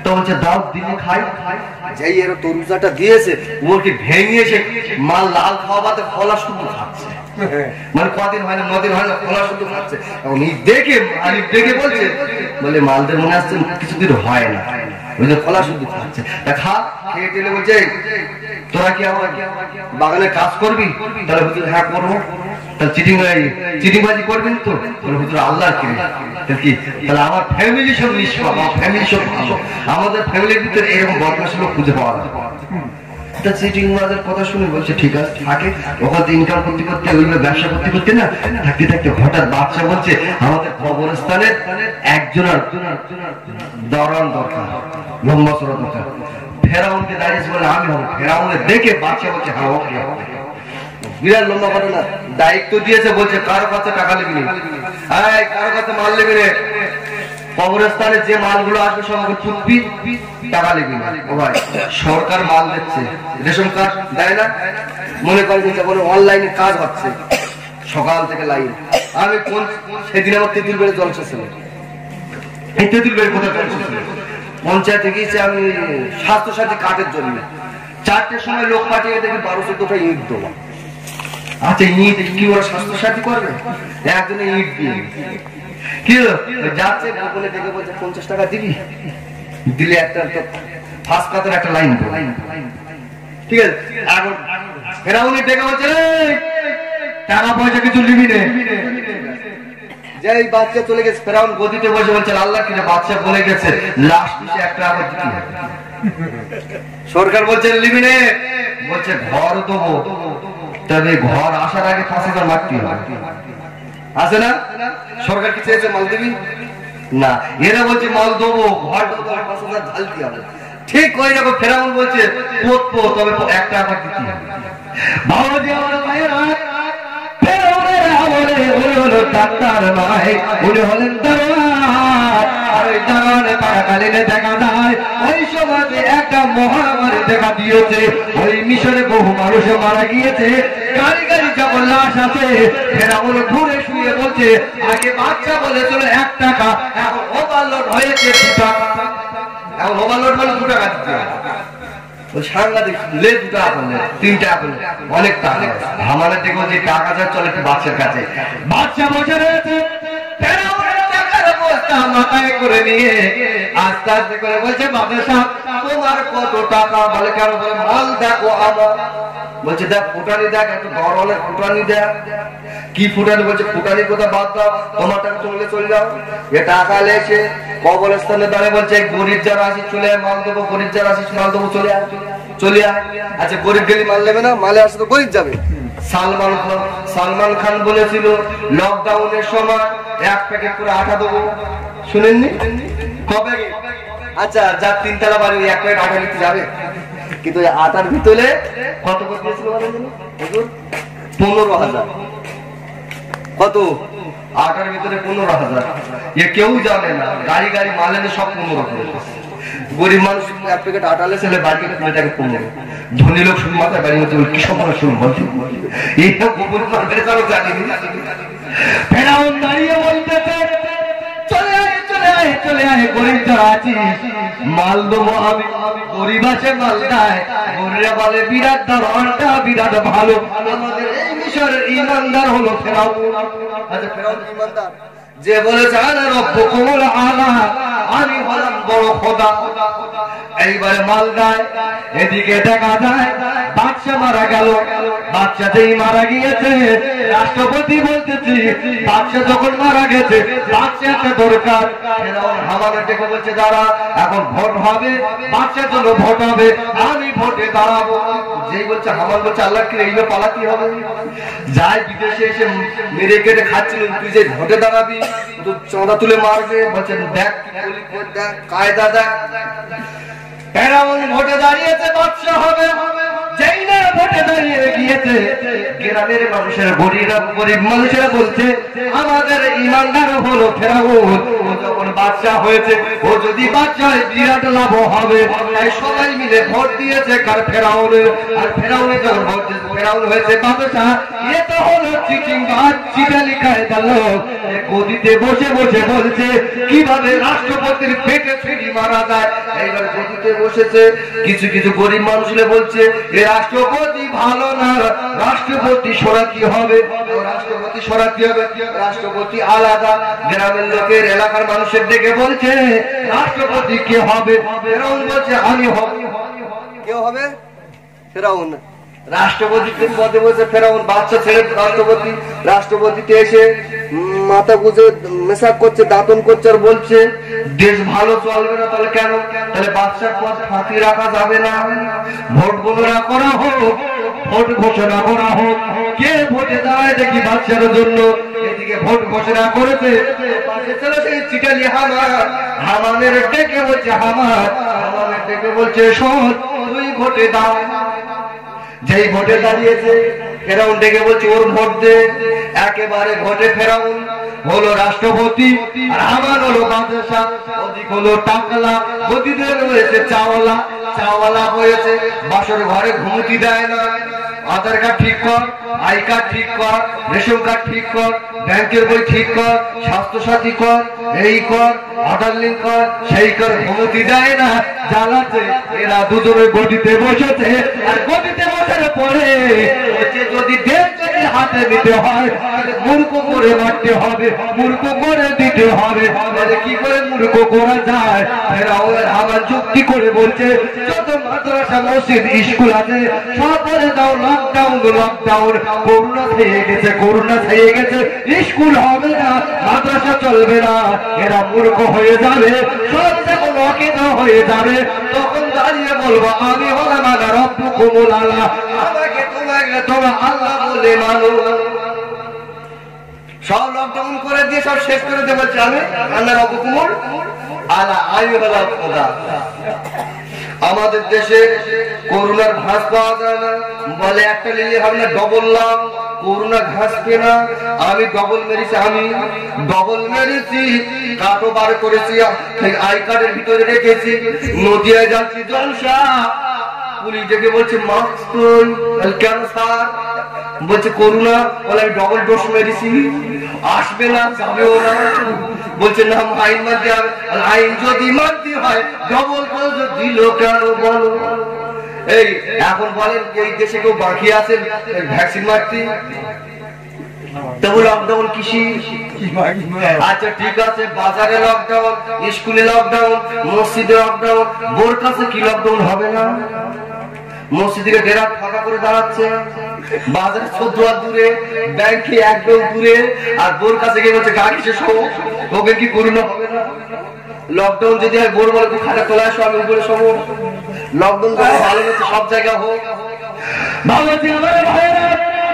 তো বলছে দাও, দিনে খাই। যাই এর তরমুজটা দিয়েছে, ওকে ভেঙে এসে মাল লাল খাওয়াতে ফলা শুধু খাচ্ছে। মানে কদিন হয় না, 9 দিন হয় না, ফলা শুধু খাচ্ছে। এখন দেখে মালিক দেখে বলছে, বলে মালদের মনে আসছে কিছুদিন হয় না, ওই যে ফলা শুধু খাচ্ছে। খা, খেয়ে টেলে বলছে তোরা কি আমার বাগানে কাজ করবি? তাহলে হুজুর হ্যাঁ করবো। তাহলে চিটিংবাজি করবেন তো? হুজুর আল্লাহর কি, তাহলে আমার ফ্যামিলি সব নিষ্পাপ, আমার ফ্যামিলি সব ভালো, আমাদের ফ্যামিলির ভিতরে এরকম বদমাশি লোক খুঁজে পাওয়া যায়। চিটিংবাজের কথা শুনে বলছে ঠিক আছে থাকে, ওখান থেকে ইনকাম করতে করতে, ওইভাবে ব্যবসা করতে করতে না থাকতে থাকতে হঠাৎ বাচ্চা বলছে আমাদের কবরস্থানের একজনের দরন দরকার, লম্বা চড়া দরকার। ফেরাউনকে দাঁড়িয়েছে বলে আমি হবো। ফেরাউনে দেখে বাচ্চা বলছে হ্যাঁ ওকে। বিরাট লম্বা ঘটনা। দায়িত্ব দিয়েছে, বলছে কারো কাছে টাকা নেবি না, কারো কাছে মাল নেবি না, কবরস্থানে যে মালগুলো আসবে সবাইকে চুপবি, টাকা নেবি না। ও ভাই সরকার মাল দিচ্ছে, রেশন কার্ড দেয় না, মনে করেন অনলাইনে কাজ হচ্ছে, সকাল থেকে লাইন। আমি সেদিন আমার তেঁতুল বেড়ে জলসা ছিল, এই তেঁতুল বেড়ে কোথায় জলসা ছিল, পঞ্চায়েতে গিয়েছে আমি স্বাস্থ্যসাথী কার্ডের জন্য। 4টের সময় লোক পাঠিয়ে দেখি 12-14টা ইট দেবো। আচ্ছা ইট কি ওরা স্বাস্থ্যসাথী করবে? একজনে ইট দিয়ে কি যাচ্ছে বলে দেখে বলছে 50 টাকা দিবি, দিলে একটা ফার্স্ট কাতের একটা লাইন দেবো। ঠিক আছে, এখন ফেরাউনি ডেকে বলছে টাকা পয়সা কিছু নিবি নে। যেই বাচ্চা চলে গেছে ফেরাউন গদিতে বসে বলছে আল্লাহ কিনা বাচ্চা বলে গেছে লাস্ট পিছে একটা আবার দিতে হবে। সরকার বলছে নিবি নে, বলছে ঘর দেবো, তবে ঘর আসার আগে 5,000 মারতে হবে। আছে না? সরকার কি চেয়েছে মাল দিবি না, এরা বলছে মাল দেবো, ঘর দেবো, 5,000 ঢালতে হবে। ঠিক ওই রকম ফেরাউন বলছে পোতবো, তবে একটা আবার দিতে হবে। বাবাজি আমার ভাইয়েরা, ফেরাউনের আমলে উনি হলো ডাক্তার নয়, উনি হলেন দারোয়ান। আর ওই দারোয়ানে থাকাকালীনে দেখা যায় ওই সমাজে একটা মহামারী দেখা দিয়েছে। ওই মিশরে বহু মানুষ মারা গিয়েছে, গাড়ি গাড়ি যখন লাশ আছে, ফেরাউন ঘুরে শুয়ে বলছে আগে বাচ্চা বলেছিল 1 টাকা, এখন ওভারলোড হয়েছে 2 টাকা। এখন ওভারলোড মানে 2 টাকা দিতে হবে। ওই সাংঘাতিক লে 2 টাকা করলে 3 টাকা করলে অনেক টাকা। আমাদের দেখবো যে টাকা যা চলে একটু বাচ্চার কাছে, বাচ্চা বসে রয়েছে, ফেরাউনের টাকার বস্তা মাথায় করে নিয়ে আস্তে আস্তে করে বলছে বাবা সাহেব তোমার কত টাকা? বলে কেন? বলে মাল দেখো আমার। বলছে দেখ ফুটানি দেখ, একটু গরমে ফুটানি দেখ। কি ফুটানি? বলছে ফুটানি কোথা বাদ দাও, তোমার টাকা চলে চলে যাও। এ টাকা লেছে কবরস্থানে দাঁড়িয়ে বলছে গরিব যারা আসি চলে আয় মাল দেবো, গরিব যারা আসিস মাল দেবো, চলে আয় চলে আয়। আচ্ছা গরিব গেলি মাল নেবে না, মালে আসে তো গরিব যাবে। সালমান খান বলেছিল লকডাউনের সময় 1 প্যাকেট করে আটা দেবো, শুনেননি? কবে? আচ্ছা যার 3 তলা বাড়ি 1 প্যাকেট আটা নিতে যাবে, কিন্তু আটার ভিতরে কত করে দিয়েছিল বলেন? 15,000। কত? আটার ভিতরে 15,000। এ কেউ জানে না, গাড়ি গাড়ি মাল এনে সব 15 করে। গরিব মানুষ 1 প্যাকেট আটা লেছে বাড়ি থেকে 15। ধনী লোক শুধু মাথায় বাড়ি মধ্যে কি সময় শুরু বলছে এইটা গোপন করবে তারও জানি না। ফেরাউন দাঁড়িয়ে বলতেছে চলে আয় চলে আয় চলে আয়, গরিব যারা আছিস মাল দেবো আমি। গরিব আছে মাল দেয়, গরিবরা বলে বিরাট দারোয়ানটা বিরাট ভালো। আমাদের এই মিশরের ইমানদার হলো ফেরাউন। আচ্ছা ফেরাউন ইমানদার যে বলেছে আনা রব্বুকুমুল আলা, আমি হলাম বড় খোদা। এইবারে মাল দেয়, এদিকে দেখা যায় বাচ্চা মারা গেল। বাচ্চাতেই মারা গিয়েছে, রাষ্ট্রপতি বলতেছি বাচ্চা যখন মারা গেছে বাচ্চা একটা দরকার। ফেরাউন হামানের ডেকে বলছে দাঁড়া, এখন ভোট হবে, বাচ্চার জন্য ভোট হবে, আমি ভোটে দাঁড়াবো। যেই বলছে হামান বলছে আল্লাহ কি এইগুলো পালাতে হবে? যাই বিদেশে এসে মেরে কেটে খাচ্ছিল, তুই যে ভোটে দাঁড়াবি তো চাঁদা তুলে মারবে। বলছে দেখ দেখ কায়দা দেখ। ফেরাউন ভোটে দাঁড়িয়েছে, বাচ্চা হবে। যেই না ভোটে দাঁড়িয়ে গিয়েছে, গ্রামের মানুষের গরিব মানুষেরা বলছে আমাদের ইমানদার হলো ফেরাউন। ও যখন বাচ্চা হয়েছে, ও যদি বাচ্চা হয় বিরাট লাভ হবে। তাই সবাই মিলে ভোট দিয়েছে কার? ফেরাউনের। আর ফেরাউনের যখন ভোট দিয়েছে, ফেরাউন হয়েছে বাদশা। এ তো হলো চিটিং বাজ, চিটালি কায়দার লোক। গদিতে বসে বসে বলছে কিভাবে রাষ্ট্রপতির পেটে ছুরি মারা যায়। এইবার গদিতে বসেছে, কিছু কিছু গরিব মানুষরা বলছে এ রাষ্ট্রপতি ভালো না, রাষ্ট্রপতি সরাতি হবে, রাষ্ট্রপতি সরাতি হবে, রাষ্ট্রপতি আলাদা। গ্রামের লোকের এলাকার মানুষের ডেকে বলছে রাষ্ট্রপতি কে হবে? ফেরাউন বলছে আমি হব। কেউ হবে? ফেরাউন রাষ্ট্রপতি পদে বসে। ফেরাউন বাচ্চা ছেলে রাষ্ট্রপতি। রাষ্ট্রপতিতে এসে মাথা গুজে মেশাক করছে, দাঁতন করছে আর বলছে দেশ ভালো চলবে না। তাহলে কেন? তাহলে বাচ্চার পদ ফাঁকি রাখা যাবে না। ভোট গণনা করা হোক, ভোট ঘোষণা করা হোক, কে ভোটে দাঁড়ায় দেখি বাচ্চার জন্য। এদিকে ভোট ঘোষণা করেছে, পাশে ছিল সেই চিটালি হামান। হামানের ডেকে বলছে হামানের ডেকে বলছে শোন তুই ভোটে দাঁড়া। যেই ভোটে দাঁড়িয়েছে, ফেরাউন ডেকে বলছে ওর ভোট দে। একেবারে ভোটে ফেরাউন হলো রাষ্ট্রপতি, আর হামান হলো বাদশা। ওদিক হলো টাকলা, গদিতে রয়েছে চাওয়ালা। চাওয়ালা হয়েছে, বাসর ঘরে ঘুমতি দেয় না। আধার কার্ড ঠিক কর, আই কার্ড ঠিক কর, রেশন কার্ড ঠিক কর, ব্যাংকের বই ঠিক কর, স্বাস্থ্য সাথী কর, এই কর, আধার লিঙ্ক কর, সেই কর, ক্ষমতি দেয় না জ্বালাতে। এরা দুজনে গদিতে বসেছে, আর গদিতে বসার পরে যদি দেশ যদি হাতে নিতে হয় মূর্খ করে মারতে হবে, মূর্খ করে দিতে হবে। কি করে মূর্খ করা যায়? এরা আমার যুক্তি করে বলছে যত মাদ্রাসা মসজিদ স্কুল আছে সব বলে দাও লকডাউন, লকডাউন, করোনা থেকে গেছে, করোনা থেকে গেছে, স্কুল হবে না, মাদ্রাসা চলবে না। এরা মূর্খ হয়ে যাবে, সব যখন অকেদা হয়ে যাবে তখন দাঁড়িয়ে বলবো আমি হলাম আলা রব্বুকুমুল আলা, আমাকে তোমাকে তোমরা আল্লাহ বলে মানো। সব লকডাউন করে দিয়ে সব শেষ করে দেবো বলছে আমি আল্লাহ রব্বুকুমুল আলা, আমি হলাম খোদা। আমাদের দেশে করোনার ঘাস পাওয়া যায় না, বলে একটা নিলে হবে না, ডবল লাভ করোনা ঘাস কেনা। আমি ডবল মেরেছি, আমি ডবল মেরেছি, কাটো বার করেছি, আই কার্ডের ভিতরে রেখেছি, নদিয়ায় যাচ্ছি জলসা, পুলিশ ডেকে বলছে মাস্ক তুল। কেন স্যার? বলছে করোনা। বলে আমি ডবল ডোজ মেরেছি, আসবে না, যাবেও না। বলছে না আইন মানতে হবে, আইন যদি মানতে হয় ডবল ডোজ দিল কেন বলো? এই এখন বলেন এই দেশে কেউ বাকি আছেন ভ্যাকসিন মারতে? তবু লকডাউন কিসি? আচ্ছা ঠিক আছে, বাজারে লকডাউন, স্কুলে লকডাউন, মসজিদে লকডাউন, বোর কাছে কি লকডাউন হবে না? মসজিদে ডেরা ফাঁকা করে দাঁড়াচ্ছে, বাজারে 14 দূরে, ব্যাংকে একদম দূরে, আর বোর কাছে গিয়ে বলছে গাড়ি শেষ হবো, ওকে কি করোনা হবে না? লকডাউন যদি হয় বোর বলে তুই খাটা চলে আসো, আমি উপরে শোবো। লকডাউন ভালো হচ্ছে, সব জায়গা হোক। ভালো আমার ভাইরা,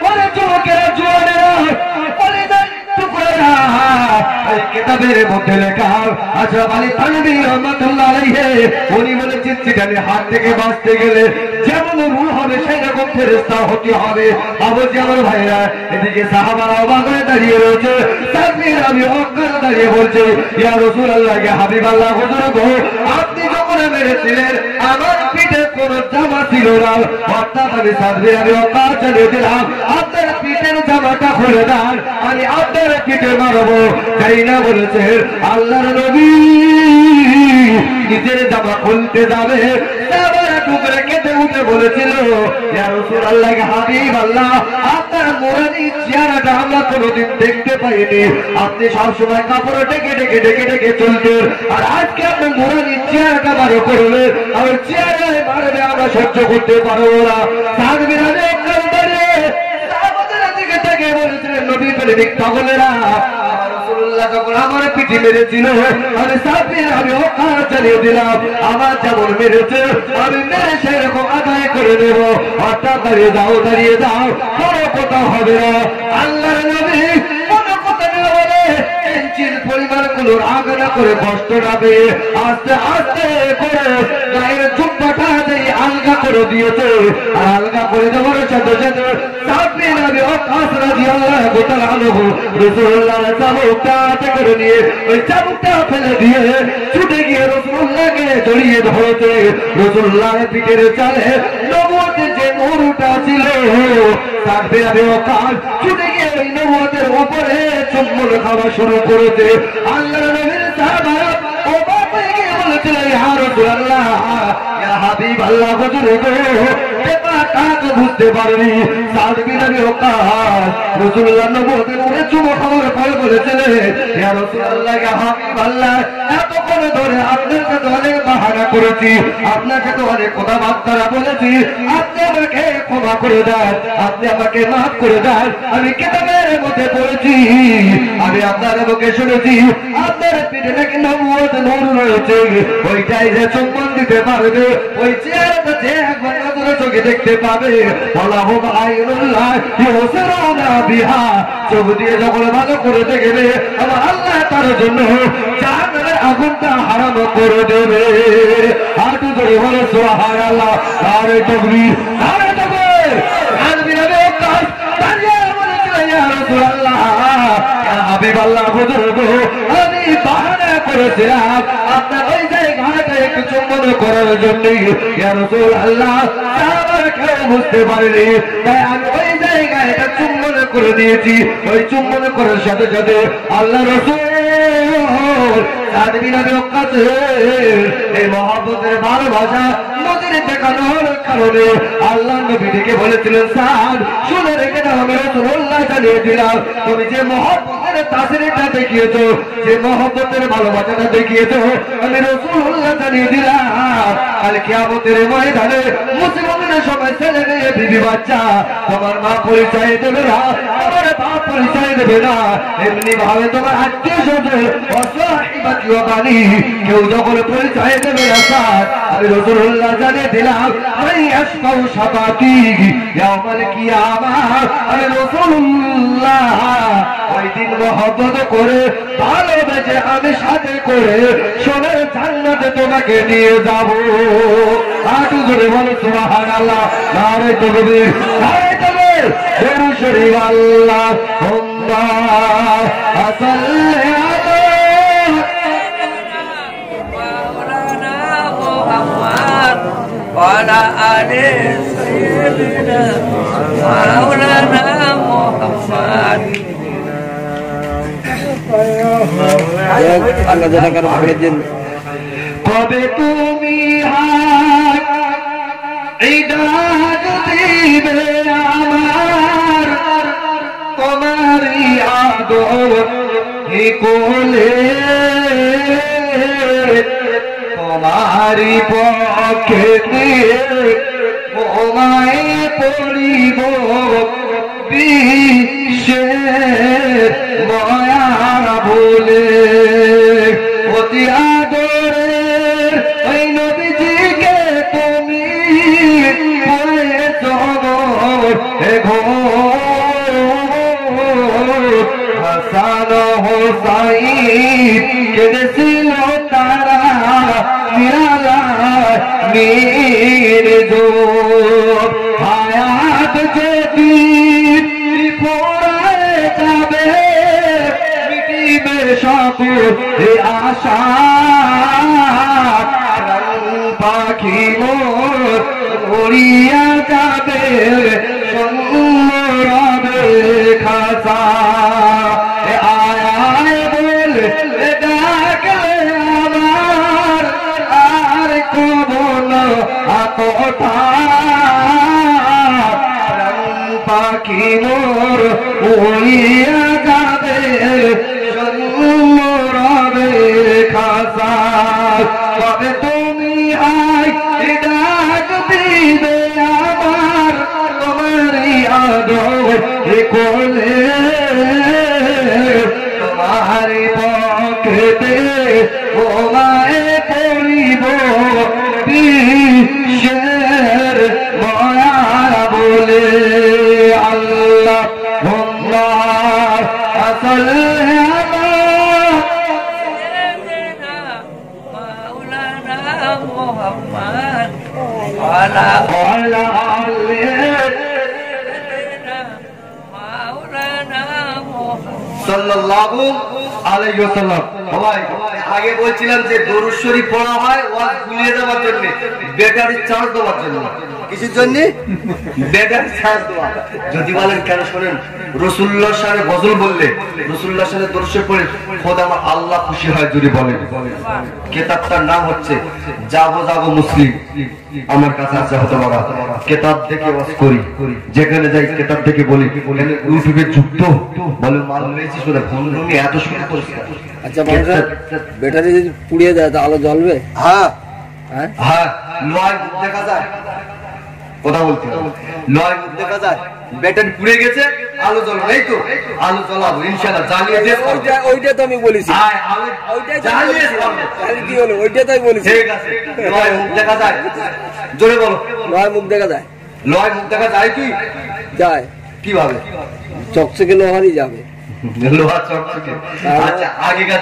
ওরে যুবকেরা, জোয়ানেরা, ওরে টুকরা, এই কিতাবের মধ্যে লেখা আশরাফ আলী থানভী রাহমাতুল্লাহ আলাইহি উনি বলেছেন চিটানে হাত থেকে বাঁচতে গেলে যেমন রূহ হবে সেই রকম ফেরেশতা হতে হবে। আবুজি আমার ভাইরা, এদিকে সাহাবারা অবাক হয়ে দাঁড়িয়ে রয়েছে, তাকবীর আমি অক্কার দাঁড়িয়ে বলছে ইয়া রাসূলুল্লাহ, ইয়া হাবিবাল্লাহ, হুজুর গো আপনি যখন মেরেছিলেন আমার পিঠে কোনো জামা ছিল না, অর্থাৎ আমি তাকবীর আমি অক্কার চালিয়ে দিলাম, আপনার পিঠের জামাটা খুলে দেন, আমি আপনার পিঠে মারবো। তাই না বলেছেন আল্লাহর নবী নিজের জামা খুলতে যাবে, টুকরে কেটে উঠে বলেছিল ইয়া রাসূলুল্লাহ, হাবিব আল্লাহ, আপনার মুরানি চেহারাটা আমরা কোনোদিন দেখতে পাইনি, আপনি সবসময় কাপড় ডেকে ডেকে ডেকে ডেকে চলতেন, আর আজকে আপনি মুরানি চেহারাটা বারো করবে, আমার চেহারায় মারবে, আমরা সহ্য করতে পারবো না। তাকবীর আগে দাঁড়িয়ে সাহাবাদের দিকে তাকে বলেছিলেন নবী প্রেমিক পাগলেরা, যখন আমার পিঠে মেরেছিল আমি সাবির আমি অকার চালিয়ে দিলাম, আমার যেমন মেরেছে আমি মেরে সেরকম আদায় করে নেব। অর্থাৎ দাঁড়িয়ে যাও, দাঁড়িয়ে যাও, কোনো কথা হবে না। আল্লাহর নবী কোনো কথা না বলে ইঞ্চির পরিমাণ গুলো আগানা করে কষ্ট না পেয়ে আস্তে আস্তে করে গায়ের জুব্বাটা দিয়ে আলগা করে দিয়েছে, আর আলগা করে দেওয়ার সাথে সাথে সাবির আমি অকাশ রাদিয়াল্লাহু তাআলা আনহু রাসূলুল্লাহর চাবুকটা করে নিয়ে ওই চাবুকটা ফেলে দিয়ে ছুটে গিয়ে রাসূলুল্লাহকে জড়িয়ে ধরতে, রাসূলুল্লাহর পিঠের চালে নবুয়তের যে নূরটা ছিল সাবির আমি অকাশ ছুটে গিয়ে ওই নবুয়তের উপরে চুম্বন খাওয়া শুরু করেছে। আল্লাহর নবীর সাহাবারা অবাক হয়ে গিয়ে বলেছিল ইয়া রাসূলুল্লাহ, ইয়া হাবিব আল্লাহ, হুজুর গো ব্যাপারটা বুঝতে পারেনি। সাবির আমি অকাশ রাসূলুল্লাহ নবুয়তের উপরে চুম্বন খাওয়ার পরে বলেছিলেন ইয়া রাসূলুল্লাহ, ইয়া হাবিব আল্লাহ, এতক্ষণ ধরে আপনার কাছে অনেক বাহানা করেছি, আপনার কাছে অনেক কথাবার্তা বলেছি, আপনি আমাকে ক্ষমা করে দেন, আপনি আমাকে মাফ করে দেন। আমি কিতাবের মধ্যে পড়েছি, আমি আপনার মুখে শুনেছি আপনার পিঠে নাকি নবুয়ত নূর রয়েছে, ওইটাই যে চুম্বন দিতে পারবে, ওই চেহারাটা যে একবার নজরে চোখে দেখতে পাবে, আল্লাহু আইনুল্লাহ ইউসিরুনা বিহা, চোখ দিয়ে যখন ভালো করে দেখবে আমার আল্লাহ তার জন্য জাহান্নামের আগুনটা হারাম করে দেবে। হাঁটু ধরে বলে সুবহানাল্লাহ, আরে তাকবীর, আরে তাকবীর। আলমিন আমি ওকাস দাঁড়িয়ে বলেছিল ইয়া রাসূলুল্লাহ, ইয়া হাবিবাল্লাহ, হুজুর গো আমি বাহানা করেছিলাম আপনার ওই জায়গাটায় একটু চুম্বন করার জন্য ইয়া রাসূলুল্লাহ সাহাবারা কেউ বুঝতে পারেনি, তাই আমি ওই জায়গায় এটা চুম্বন করে দিয়েছি। ওই চুম্বন করার সাথে সাথে আল্লাহ রাসূল সাদ বিন আবি ওয়াক্কাস এই মহব্বতের ভালোবাসা নদীর দেখানোর কারণে আল্লাহ নবী থেকে বলেছিলেন, সাদ শুনে রেখে দাও, আমি রাসূলুল্লাহ জানিয়ে দিলাম, তুমি যে মহব্বতের তাসিরটা দেখিয়েছো, যে মহব্বতের ভালোবাসাটা দেখিয়েছো, আমি রাসূলুল্লাহ জানিয়ে দিলাম, কাল কিয়ামতের ময়দানে মুসলমানের সবাই ছেলে মেয়ে বিবি বাচ্চা তোমার মা পরিচয় দেবে না, তোমার বাপ পরিচয় দেবে না, এমনি ভাবে তোমার আত্মীয় স্বজন অসহাইবাতি ও বাণী কেউ যখন পরিচয় দেবে না, স্যার আমি রাসূলুল্লাহ জানিয়ে দিলাম, আমি আসমাউ শাফাতি ইয়াউমাল কিয়ামাহ, আমি রাসূলুল্লাহ ওই দিন মহব্বত করে ভালোবেসে আমি সাথে করে সোনার জান্নাতে তোমাকে নিয়ে যাব। আটু ধরে বলো সুবহানাল্লাহ, নারে তাকবীর, নারে তাকবীর, দরুদ শরীফ, আল্লাহুম্মা সাল্লি আলা মাওলানা মুহাম্মদ ওয়া আলা আলি সাইয়্যিদিনা মাওলানা মুহাম্মদ। আল্লাহ যেটা কারো ভাগের জন্য কবে তুমি হাত এই ডাক দিবে আমার, তোমারই আদর হে কোলে, তোমারই পক্ষে তোমায় পড়িব বিশ্বের মায়া বলে, অতি আদরের ওই নবীজিকে তুমি হাসান হোসাইন কেঁদেছিল তারা নিরালা নির্জোর, হায়াত যেদিন পড়ে যাবে মিটিবে সকল আশা, পাখি মোর উড়িয়া যাবে সুন্দরবে খাসা, আয় বলে ডাকলে আমার আর কবল কথা, পাখি মোর উড়িয়া যাবে সুন্দরবে খাসা, কবে তুমি আয় ডাক দিবে আমার, তোমারই আদর কোলে, তোমারই পক্ষে তোমায় করিব বিশ্বের মায়া বলে, আল্লাহুম্মা সাল্লি আলা মাওলানা মুহাম্মদ ওয়া আলা আলি মাওলানা মুহাম্মদ সাল্লাল্লাহু আলাইহি ওয়াসাল্লাম। ভাই আগে বলছিলাম যে দরুদ শরীফ পড়া হয় ওয়াজ ভুলিয়ে দেওয়ার জন্য, ব্যাটারি চার্জ দেওয়ার জন্য। কিসের জন্য? ব্যাটারি চার্জ দেওয়া। যদি বলেন কেন শোনেন, রাসূলুল্লাহর শানে গজল বললে, রাসূলুল্লাহর শানে দরুদ শরীফ পড়ে খোদা আমার আল্লাহ খুশি হয় যদি বলেন। কিতাবটার নাম হচ্ছে যাবো যাবো মুসলিম, আমার কাছে আছে হতে পারা, কিতাব দেখে ওয়াজ করি, যেখানে যাই কিতাব দেখে বলি, ইউটিউবে যুক্ত বলে মাল হয়েছে শুনে ফোন নিয়ে এত সুন্দর পরিষ্কার। আচ্ছা ব্যাটারি যদি পুড়িয়ে যায় তা আলো জ্বলবে? হ্যাঁ হ্যাঁ হ্যাঁ, লয় দেখা যায়, কথা বলতে লয় দেখা যায়, ব্যাটারি পুড়ে গেছে আলো জ্বলবে, এই তো আলো জ্বলাবো ইনশাআল্লাহ, জ্বালিয়ে দিয়ে ওইটা তো আমি বলেছি, ওইটাই তো আমি বলেছি। তাহলে কি হলো? ওইটা তো আমি বলেছি। ঠিক আছে, লয় মুখ দেখা যায়, জোরে বলো। নয় মুখ দেখা যায়? লয় মুখ দেখা যায় কি? যায়। কিভাবে? চকচকে লোহারই যাবে। লোহা চকচকে। আচ্ছা, আগেকার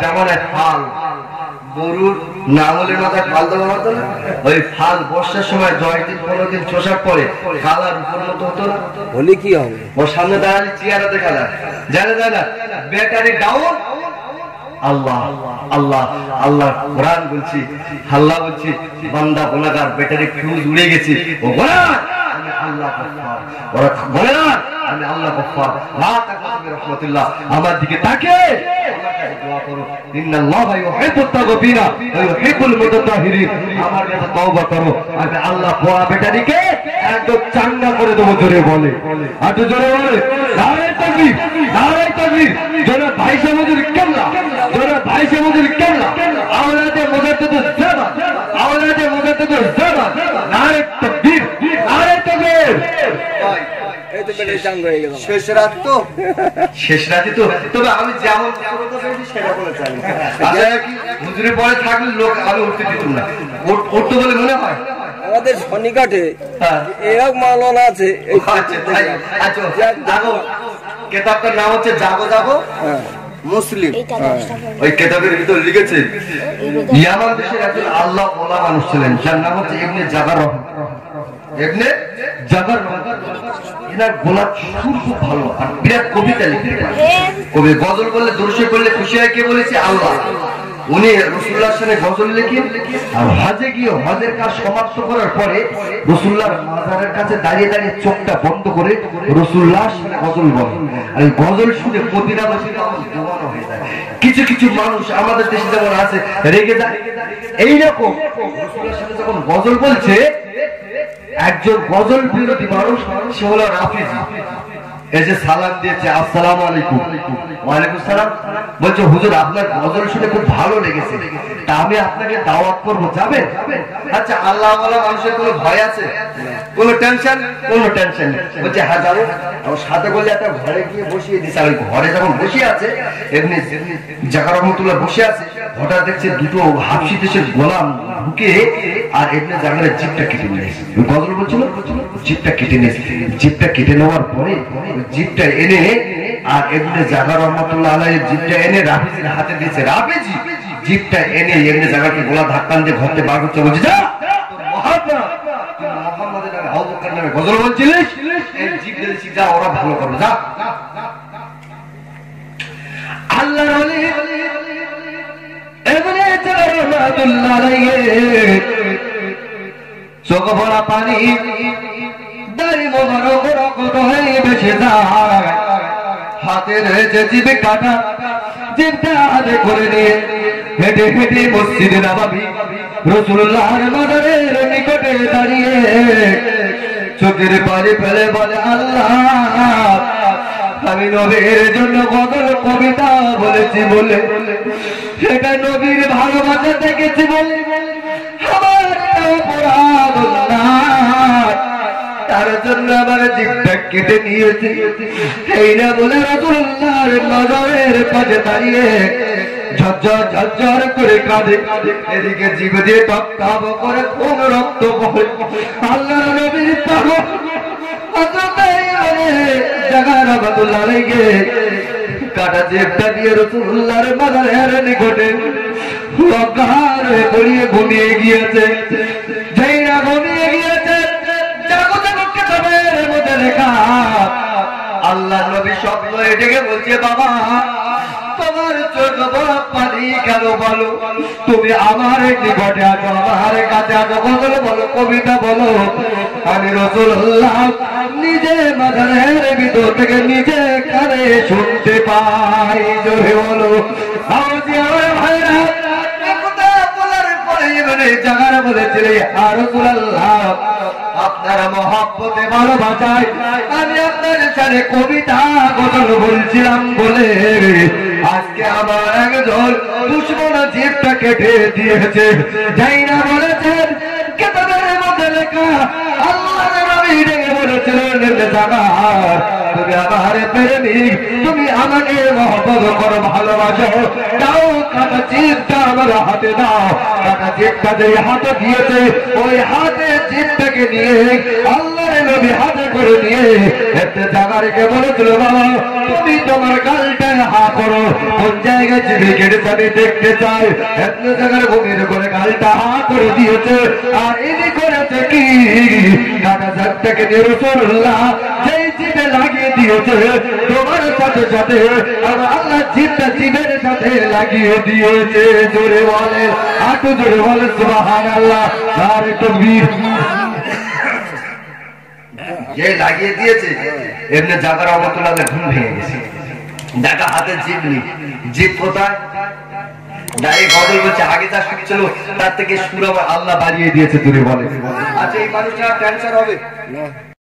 জামানায় ফাল, গরুর নাঙলের মাথায় ফাল দেওয়া হতো না, ওই ফাল বর্ষার সময় 10 দিন 15 দিন চষার পরে কালার উপর মতো হতো না, হলে কি হবে? ওর সামনে দাঁড়ালে চেয়ারা দেখা যায়, জানা যায় না ব্যাটারি ডাউন আল্লাহ আল্লাহ আল্লাহ কোরআন বলছি, আল্লাহ বলছি বান্দা গুনাহগার ব্যাটারি ফিউজ উড়ে গেছে, ও গুনাহগার আমি আল্লাহ গফফার, ওরা বলে না আমি আল্লাহ গফফার। লা তাকনাতু রাহমাতুল্লাহ, আমার দিকে তাকে আমার কাছে দোয়া করো, ইন্নাল্লাহা ইউহিব্বুত তাওয়াবিনা ওয়া ইউহিব্বুল মুতাতাহহিরিন, আমার কাছে তওবা করো, আমি আল্লাহ পোয়া ব্যাটারিকে একদম চাঙ্গা করে দেবো। জোরে বলে, আর জোরে বলে নারে তাকবীর, নারে তাকবীর, জোরে ভাই সামুদ্র কেবলা, জোরে ভাই সামুদ্র কেবলা, আওলাদে মুজাদ্দিদুজ জামান, আওলাদে মুজাদ্দিদুজ জামান, নারে তাকবীর, নারে তাকবীর। এই তো বেটে চাঙ্গ হয়ে গেল। শেষ রাত তো, শেষ রাতে তো, তবে আমি যেমন সেটা বলে চাই। আচ্ছা কি হুজুরের পরে থাকলে লোক আমি উঠতে দিতাম না, উঠতে বলে মনে হয়। আমাদের শনিঘাটে এরকম মাওলানা আছে। কেতাবটার নাম হচ্ছে জাগো জাগো মুসলিম। ওই কেতাবের ভিতর লিখেছে ইয়ামান দেশের একজন আল্লাহ ওলা মানুষ ছিলেন, যার নাম হচ্ছে ইবনে জাগার রহমান। ইবনে জাগার রহমান এনার গোলাপ সুর খুব ভালো, আর বিরাট কবিতা লিখতে পারে। কবি গজল বললে দর্শে করলে খুশি হয় কে বলেছে? আল্লাহ। উনি রাসূলুল্লাহর সাথে গজল লিখেন, আর হজে গিয়ে হজের কাজ সমাপ্ত করার পরে রাসূলুল্লাহর মাজারের কাছে দাঁড়িয়ে দাঁড়িয়ে চোখটা বন্ধ করে রাসূলুল্লাহর সাথে গজল বলেন। আর এই গজল শুনে মদিনাবাসী তখন জমানো হয়ে যায়। কিছু কিছু মানুষ আমাদের দেশে যেমন আছে রেগে যায়, এইরকম রাসূলুল্লাহর সাথে যখন গজল বলছে একজন গজল বিরোধী মানুষ, সে হলো রাফিজি, এই যে সালাম দিয়েছে আসসালামু আলাইকুম, ওয়ালাইকুম সালাম, বলছে হুজুর আপনার গজল শুনে খুব ভালো লেগেছে, তা আমি আপনাকে দাওয়াত করবো, যাবেন? আচ্ছা আল্লাহ ওয়ালা মানুষের কোনো ভয় আছে? কোনো টেনশন? কোনো টেনশন নেই। বলছে হ্যাঁ যাবো। আমার সাথে বললে একটা ঘরে গিয়ে বসিয়ে দিচ্ছে, আর ঘরে যখন বসে আছে এমনি জাকার রহমতুল্লাহ বসে আছে, হঠাৎ দেখছে দুটো হাফসি দেশের গোলাম ঢুকে আর এমনি জাগারের জিপটা কেটে নিয়েছে। গজল বলছিল, জিপটা কেটে নিয়েছে। জিপটা কেটে নেওয়ার পরে জিপটা এনে আর এমনি জাগার রহমতুল্লাহ আলাইহির জিপটা এনে রাফিজির হাতে দিয়েছে। রাফিজি জিপটা এনে এমনি জাগারকে গোলা ধাক্কা দিয়ে ঘরতে বার করতে বলছে, যা মোহাম্মদের নামে আবু বকর নামে গজল বলছিলিস, এই জিপ দিয়েছি, যা ওরা ভালো করবে, যা। আল্লাহর ওলি এমনি জাগার রহমতুল্লাহ আলাইহি চোখ ভরা পানি, দাড়ি মোবারক রক্ত হয়ে ভেসে যায়, হাতে রয়েছে জিভে কাটা, জিভটা হাতে করে নিয়ে হেঁটে হেঁটে মসজিদে নববী রাসূলুল্লাহর মাজারের নিকটে দাঁড়িয়ে চোখের পানি ফেলে বলে, আল্লাহ আমি নবীর জন্য গজল কবিতা বলেছি বলে, সেটা নবীর ভালোবাসা দেখেছি বলে আমার অপরাধ না, তার জন্য আমার জিভটা কেটে নিয়েছে। এই না বলে রাসূলুল্লাহর মাজারের পাশে দাঁড়িয়ে ঝরঝর ঝরঝর করে কাঁদে, এদিকে জিভ দিয়ে টপ টপ করে খুব রক্ত বহে। আল্লাহর নবীর পাগল জাগার রহমতুল্লাহ আলাইহি কাটা জিভটা দিয়ে রাসূলুল্লাহর মাজারের নিকটে অজ্ঞান হয়ে পড়িয়ে ঘুমিয়ে গিয়েছে। যেই না ঘুমিয়ে গিয়েছে, জাগো জাগো কেতাবের মধ্যে লেখা আল্লাহ নবী স্বপ্ন ডেকে বলছে, বাবা তোমার চোখ বড় পানি কেন বলো, তুমি আমার নিকটে আছো, আমার কাছে আছো, গজল বলো, কবিতা বলো। আমি রাসূলুল্লাহ নিজে মাজারের ভিতর থেকে নিজে কানে শুনতে পাই। জোরে বলো আওয়াজে আমার ভাইরা, জাগার বলেছিল ইয়া রাসূলুল্লাহ আপনার মহব্বতে ভালোবাসায় আমি আপনার সাথে কবিতা গজল বলছিলাম বলে আজকে আমার একজন দুশমন জিভটা কেটে দিয়েছে। যাই না বলেছেন কেতাবের মধ্যে লেখা, আল্লাহর নবী ডেকে বলেছিলেন, জাগার তুমি আমার প্রেমিক, তুমি আমাকে মহব্বত করো, ভালোবাসো, দাও কাটা জিভটা আমার হাতে দাও। কাটা জিভটা যে হাতে দিয়েছে ওই হাতে জিভটাকে নিয়ে আল্লাহর নবী হাতে করে নিয়ে এতে জাগারকে বলেছিল, বাবা তুমি তোমার গালটা হা করো, কোন জায়গায় জিভে কেটেছে আমি দেখতে চাই। এতে জাগার ভূমির করে গালটা হা করে দিয়েছে, আর ইনি করেছে কি, কাটা জিভটাকে নিয়ে রাসূলুল্লাহ যেই জিভে লাগিয়ে দিয়েছে তোমার সাথে সাথে আমার আল্লাহ জিভটা জিভের সাথে লাগিয়ে দিয়েছে। জোরে বলেন, হাঁটু জোরে বলেন সুবহানাল্লাহ, নারে তাকবীর। যে লাগিয়ে দিয়েছে এমনি জাগার অবত লাগে ঘুম ভেঙে গেছে। দেখা হাতে জিভ নেই, জিভ কোথায়? দাঁড়িয়ে গজল বলছে, আগে যা সুর ছিল তার থেকে সুর আবার আল্লাহ বাড়িয়ে দিয়েছে। জোরে বলে। আচ্ছা এই মানুষটা ক্যান্সার হবে?